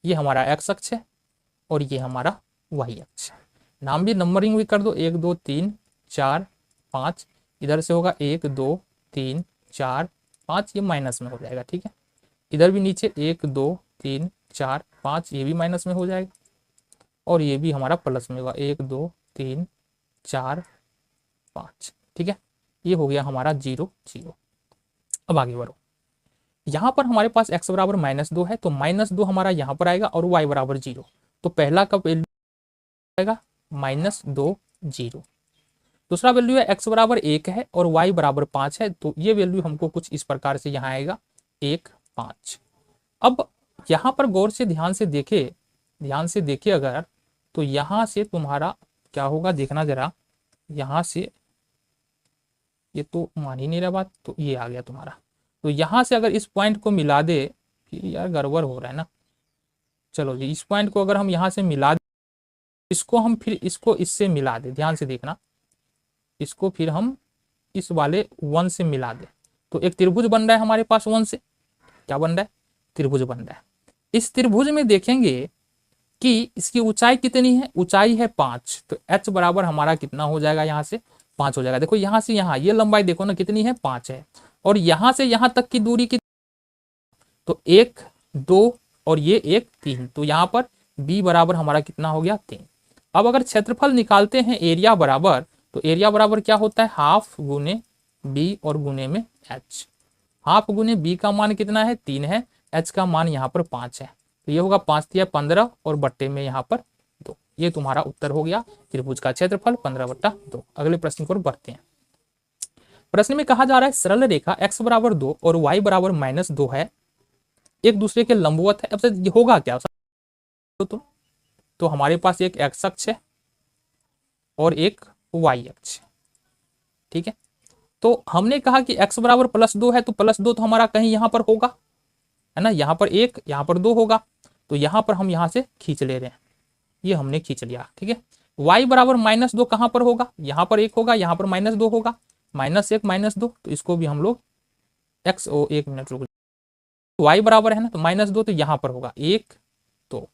ये हमारा एक्स अक्ष है और ये हमारा वाई अक्ष है। नाम भी नंबरिंग भी कर दो, 1 2 3 4 5। इधर से होगा 1 2 3 4 5, ये माइनस में हो जाएगा, ठीक है। इधर भी नीचे 1 2 3 4 5, ये भी माइनस में हो जाएगा। और ये भी हमारा प्लस में होगा, 1 2 3 4 5, ठीक है। ये हो गया हमारा 0 0। अब आगे बढ़ो। यहाँ पर हमारे पास x बराबर -2 है, तो -2 हमारा यहाँ पर आएगा और y बराबर 0। तो पहला का वैल्यू आएगा -2 0। दूसरा वैल्यू है x बराबर 1 है और y बराबर 5 है, तो ये वैल्यू हमको कुछ इस प्रकार से यहाँ आएगा 1 5। अब यहाँ पर गौर से ध्यान से देखे अगर, तो यहाँ से तुम्हारा क्या होगा देखना जरा। यहाँ से ये तो मान ही नहीं रहा बात, तो ये आ गया तुम्हारा। तो यहाँ से अगर इस पॉइंट को मिला दे, फिर यार गड़बड़ हो रहा है ना। चलो जी, इस पॉइंट को अगर हम यहाँ से मिला दे, इसको हम फिर इसको इससे मिला दे, ध्यान से देखना। इसको फिर हम इस वाले 1 से मिला दे, तो एक त्रिभुज बन रहा है हमारे पास 1 से। क्या बन रहा है? त्रिभुज बन रहा है। इस त्रिभुज में देखेंगे कि इसकी ऊंचाई कितनी है, ऊंचाई है 5, तो h बराबर हमारा कितना हो जाएगा, यहाँ से 5 हो जाएगा। देखो यहाँ से यहाँ ये लंबाई देखो ना कितनी है, 5 है। और यहाँ से यहाँ तक की दूरी कितनी, तो 1 2 और ये 1 3, तो यहाँ पर b बराबर हमारा कितना हो गया, 3। अब अगर क्षेत्रफल निकालते हैं एरिया बराबर, तो एरिया बराबर क्या होता है, हाफ गुने b और गुने में h। हाफ गुने b का मान कितना है, 3 है, h का मान यहाँ पर 5 है, तो ये होगा 5 3 15 और बट्टे में यहाँ पर 2। ये तुम्हारा उत्तर हो गया, त्रिभुज का क्षेत्रफल 15/2। अगले प्रश्न की ओर बढ़ते हैं। प्रश्न में कहा जा रहा है सरल रेखा x बराबर 2 और y बराबर -2 है, एक दूसरे के लंबवत है। अब से होगा क्या तो हमारे पास एक x अक्ष है और एक y अक्ष है, ठीक है। तो हमने कहा कि x बराबर +2 है, तो +2 तो हमारा कहीं यहाँ पर होगा, है ना। यहाँ पर 1 यहाँ पर 2 होगा, तो यहाँ पर हम यहाँ से खींच ले रहे हैं, ये हमने खींच लिया, ठीक है। y बराबर -2 कहाँ पर होगा, यहाँ पर 1 होगा, यहाँ पर -2 होगा, -1 -2, तो इसको भी हम लोग x ओ 1 मिनट रुक, y बराबर है ना, तो -2 तो यहाँ पर होगा 1 2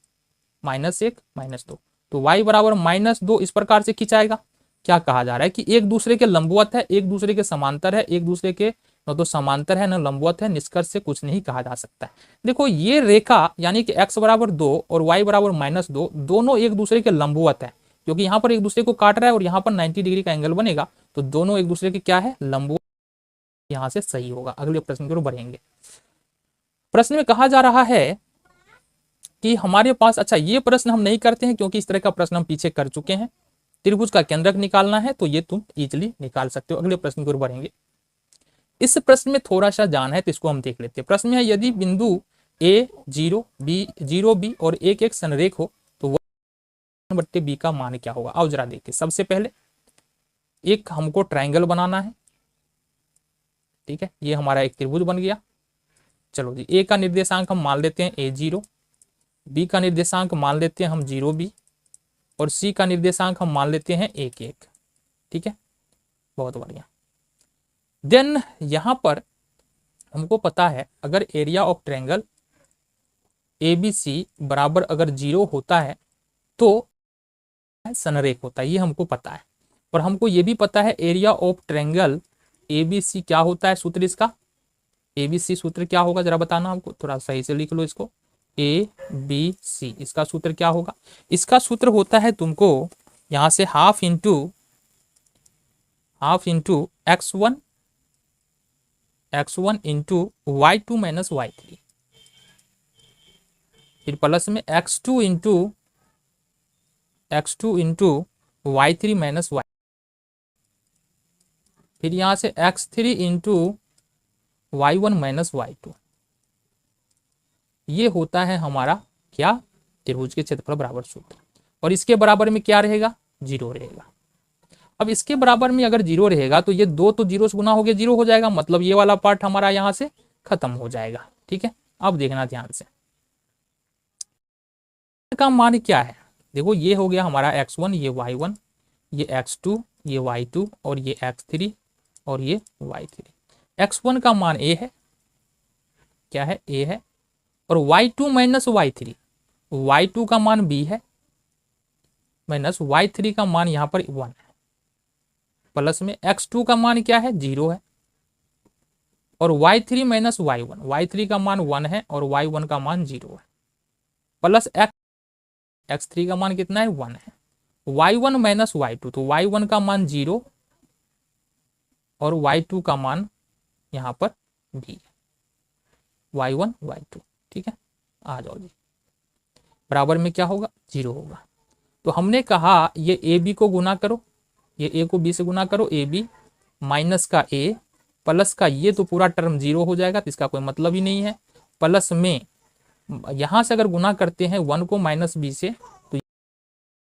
-1 -2, तो y बराबर -2 इस प्रकार से खिंचाएगा। क्या कहा जा रहा है कि एक दूसरे के लंबवत है, एक दूसरे के समांतर है, एक दूसरे के न तो समांतर है न लंबवत है, निष्कर्ष से कुछ नहीं कहा जा सकता है। देखो ये रेखा यानी कि x बराबर 2 और y बराबर -2 दोनों एक दूसरे के लंबवत है, क्योंकि यहाँ पर एक दूसरे को काट रहा है और यहाँ पर 90 डिग्री का एंगल बनेगा, तो दोनों एक दूसरे के क्या है, लंबवत। यहाँ से सही होगा। अगले प्रश्न की ओर बढ़ेंगे। प्रश्न में कहा जा रहा है कि हमारे पास, अच्छा ये प्रश्न हम नहीं करते हैं क्योंकि इस तरह का प्रश्न हम पीछे कर चुके हैं। त्रिभुज का केंद्रक निकालना है तो ये तुम इजीली निकाल सकते हो। अगले प्रश्न की ओर बढ़ेंगे। इस प्रश्न में थोड़ा सा जान है तो इसको हम देख लेते हैं। प्रश्न में है यदि बिंदु a 0 b और 1 1 संरेख हो तो 1/b का मान क्या होगा। आओ जरा देखते। सबसे पहले एक हमको ट्राइंगल बनाना है, ठीक है। ये हमारा एक त्रिभुज बन गया। चलो जी, a का निर्देशांक हम मान लेते हैं a0, b का निर्देशांक मान लेते हैं हम 0b और c का निर्देशांक हम मान लेते हैं 1 1, ठीक है। बहुत बढ़िया। देन यहां पर हमको पता है अगर एरिया ऑफ ट्रायंगल ABC बराबर अगर 0 होता है तो संरेख होता है, ये हमको पता है। और हमको ये भी पता है एरिया ऑफ ट्रायंगल ABC क्या होता है, सूत्र इसका ABC सूत्र क्या होगा जरा बताना हमको, थोड़ा सही से लिख लो इसको। ABC इसका सूत्र क्या होगा, इसका सूत्र होता है तुमको यहां से half into x1 into y2 minus y3, फिर प्लस में x2 into y3 minus y, फिर यहां से x3 into y1 minus y2। ये होता है हमारा क्या, त्रिभुज के क्षेत्रफल बराबर सूत्र। और इसके बराबर में क्या रहेगा, 0 रहेगा। अब इसके बराबर में अगर जीरो रहेगा तो ये दो तो जीरो से गुना हो गया जीरो हो जाएगा, मतलब ये वाला पार्ट हमारा यहाँ से खत्म हो जाएगा। ठीक है, अब देखना ध्यान से का मान क्या है। देखो ये हो गया हमारा x1, ये y1, ये x2, ये y2 और ये x3 और ये y3। x1 का मान a है, क्या है a है, और y2 माइनस y3, y2 का मान b है माइनस y3 का मान यहाँ पर 1 है, प्लस में x2 का मान क्या है 0 है, और y3 माइनस y1, y3 का मान 1 है और y1 का मान 0 है, प्लस x3 का मान कितना है 1 है, y1 माइनस y2, तो y1 का मान 0 और y2 का मान यहाँ पर b है, y1 y2। ठीक है, आ जाओ जी, बराबर में क्या होगा 0 होगा। तो हमने कहा ये ए बी को गुना करो, ये ए को बी से गुना करो, ए बी माइनस का ए प्लस का ये तो पूरा टर्म 0 हो जाएगा, तो इसका कोई मतलब ही नहीं है, प्लस में यहाँ से अगर गुना करते हैं 1 को माइनस बी से तो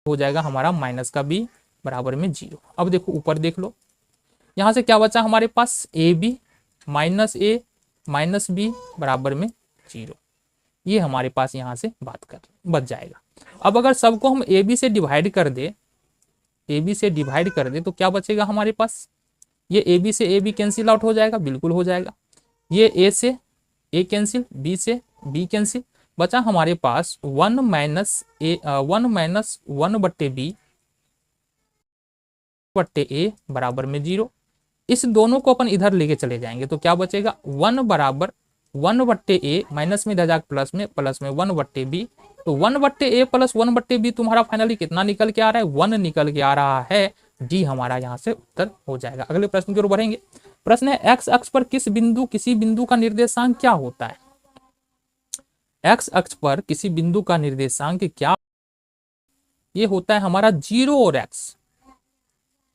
हो जाएगा हमारा माइनस का बी बराबर में 0। अब देखो ऊपर देख लो, यहाँ से क्या बचा हमारे पास ए बी माइनस बी बराबर में 0, ये हमारे पास यहाँ से बच जाएगा। अब अगर सबको हम ए बी से डिवाइड कर दे, ए बी से डिवाइड कर दे तो क्या बचेगा हमारे पास, ये ए बी से ए बी कैंसिल आउट हो जाएगा, बिल्कुल हो जाएगा, ये ए से ए कैंसिल, बी से बी कैंसिल, बचा हमारे पास 1 माइनस 1 बट्टे बी बट्टे ए बराबर में 0। इस दोनों को अपन इधर लेके चले जाएंगे तो क्या बचेगा 1 बराबर 1 बट्टे ए माइनस में इधर जाकर प्लस में 1 बट्टे बी, तो 1 बट्टे ए प्लस 1 बट्टे बी तुम्हारा फाइनली कितना निकल के आ रहा है 1 निकल के आ रहा है, डी हमारा यहाँ से उत्तर हो जाएगा। अगले प्रश्न की ओर बढ़ेंगे। प्रश्न है एक्स अक्ष पर किसी बिंदु का निर्देशांक क्या होता है। एक्स अक्ष पर किसी बिंदु का निर्देशांक क्या, ये होता है हमारा 0 और एक्स,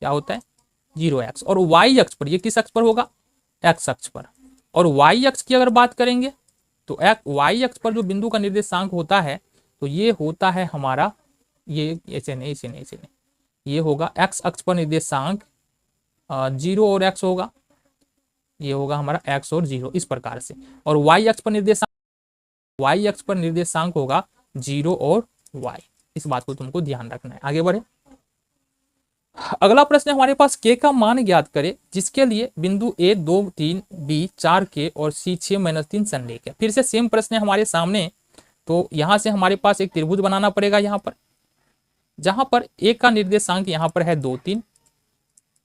क्या होता है 0x, और y अक्ष पर ये किस अक्ष पर होगा x अक्ष पर, और y अक्ष की अगर बात करेंगे तो y अक्ष पर जो बिंदु का निर्देशांक होता है तो ये होता है हमारा, ये ऐसे नहीं, ये होगा x अक्ष पर निर्देशांक 0 और x होगा, ये होगा हमारा x और 0 इस प्रकार से, और y अक्ष पर निर्देशांक होगा 0 और y। इस बात को तुमको ध्यान रखना है। आगे बढ़े, अगला प्रश्न हमारे पास k का मान ज्ञात करे जिसके लिए बिंदु a 2 3 b 4 k और c 6 - 3 संरेख है। फिर से सेम प्रश्न है हमारे सामने, तो यहां से हमारे पास एक त्रिभुज बनाना पड़ेगा यहाँ पर, जहां पर a का निर्देशांक यहाँ पर है 2 3,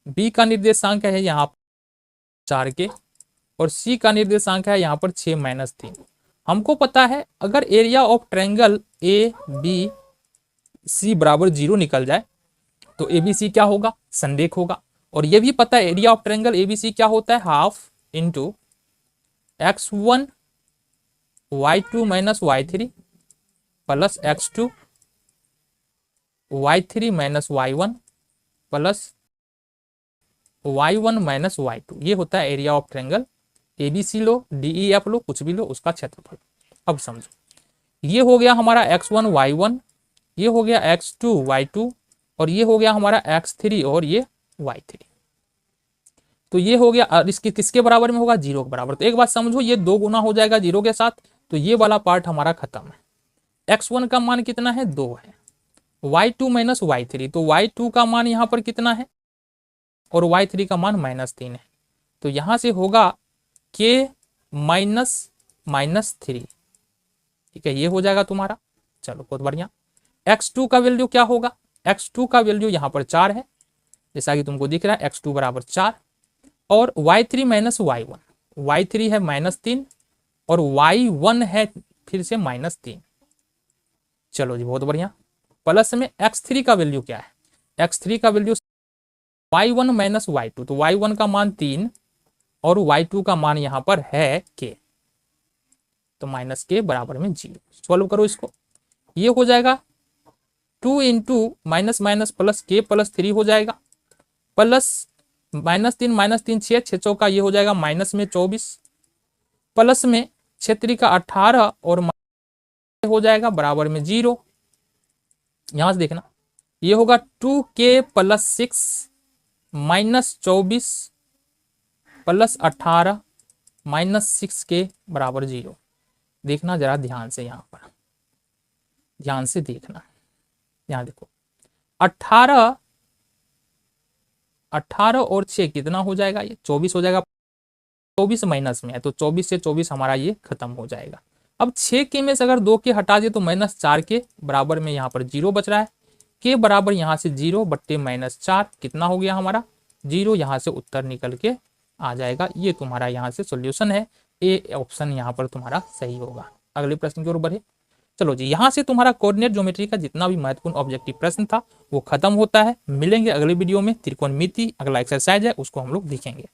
b का निर्देशांक है यहाँ पर 4 k और c का निर्देशांक है यहाँ पर 6 - 3। हमको पता है अगर area of triangle A B C बराबर 0 निकल जाए तो ABC क्या होगा संरेख होगा, और ये भी पता है एरिया ऑफ ट्रायंगल ABC क्या होता है half into x1 y2 minus y3 plus x2 y3 minus y1 plus y1 minus y2, ये होता है area of triangle ABC। Low DEF लो कुछ भी लो, उसका क्षेत्रफल। अब समझो ये हो गया हमारा x1 y1, ये हो गया x2 y2 और ये हो गया हमारा x3 और ये y3, तो ये हो गया, और इसके किसके बराबर में होगा 0 के बराबर। तो एक बात समझो ये 2 गुना हो जाएगा 0 के साथ, तो ये वाला पार्ट हमारा खत्म है। x1 का मान कितना है 2 है, y2 माइनस y3, तो y2 का मान यहाँ पर कितना है और y3 का मान -3 है, तो यहाँ से होगा k -3। ठीक है, ये हो जाएगा तुम्हारा। चलो बहुत बढ़िया। x2 का वैल्यू क्या होगा, x2 का वैल्यू यहाँ पर 4 है, जैसा कि तुमको दिख रहा है x2 बराबर 4, और y3 माइनस y1, y3 है -3 और y1 है फिर से -3। चलो जी बहुत बढ़िया। प्लस में x3 का वैल्यू क्या है, x3 का वैल्यू y1 माइनस y2, तो y1 का मान 3 और y2 का मान यहाँ पर है k, तो माइनस के बराबर में 0। सॉल्व करो इसको, ये हो जाएगा 2 into minus minus plus k plus 3 हो जाएगा, प्लस -3 6 चौका ये हो जाएगा माइनस में 24, प्लस में 6 का 18 और हो जाएगा बराबर में 0। यहां से देखना ये होगा 2k प्लस 6 -24 प्लस 18 -6 के बराबर 0। देखना जरा ध्यान से, यहाँ पर ध्यान से देखना, यहाँ देखो 18 और 6 कितना हो जाएगा, ये 24 हो जाएगा। 24 माइनस में है तो 24 से 24 हमारा ये खत्म हो जाएगा। अब 6 के में से अगर 2 के हटा दे तो -4 के बराबर में यहाँ पर 0 बच रहा है। के बराबर यहाँ से 0 बट्टे -4 कितना हो गया हमारा 0। यहाँ से उत्तर निकल के आ जाएगा। ये तुम्हारा यहाँ से सॉल्यूशन है, ए ऑप्शन यहाँ पर तुम्हारा सही होगा। अगले प्रश्न की ओर बढ़े। चलो जी, यहाँ से तुम्हारा कोऑर्डिनेट ज्योमेट्री का जितना भी महत्वपूर्ण ऑब्जेक्टिव प्रश्न था वो खत्म होता है। मिलेंगे अगले वीडियो में त्रिकोणमिति, अगला एक्सरसाइज है उसको हम लोग देखेंगे।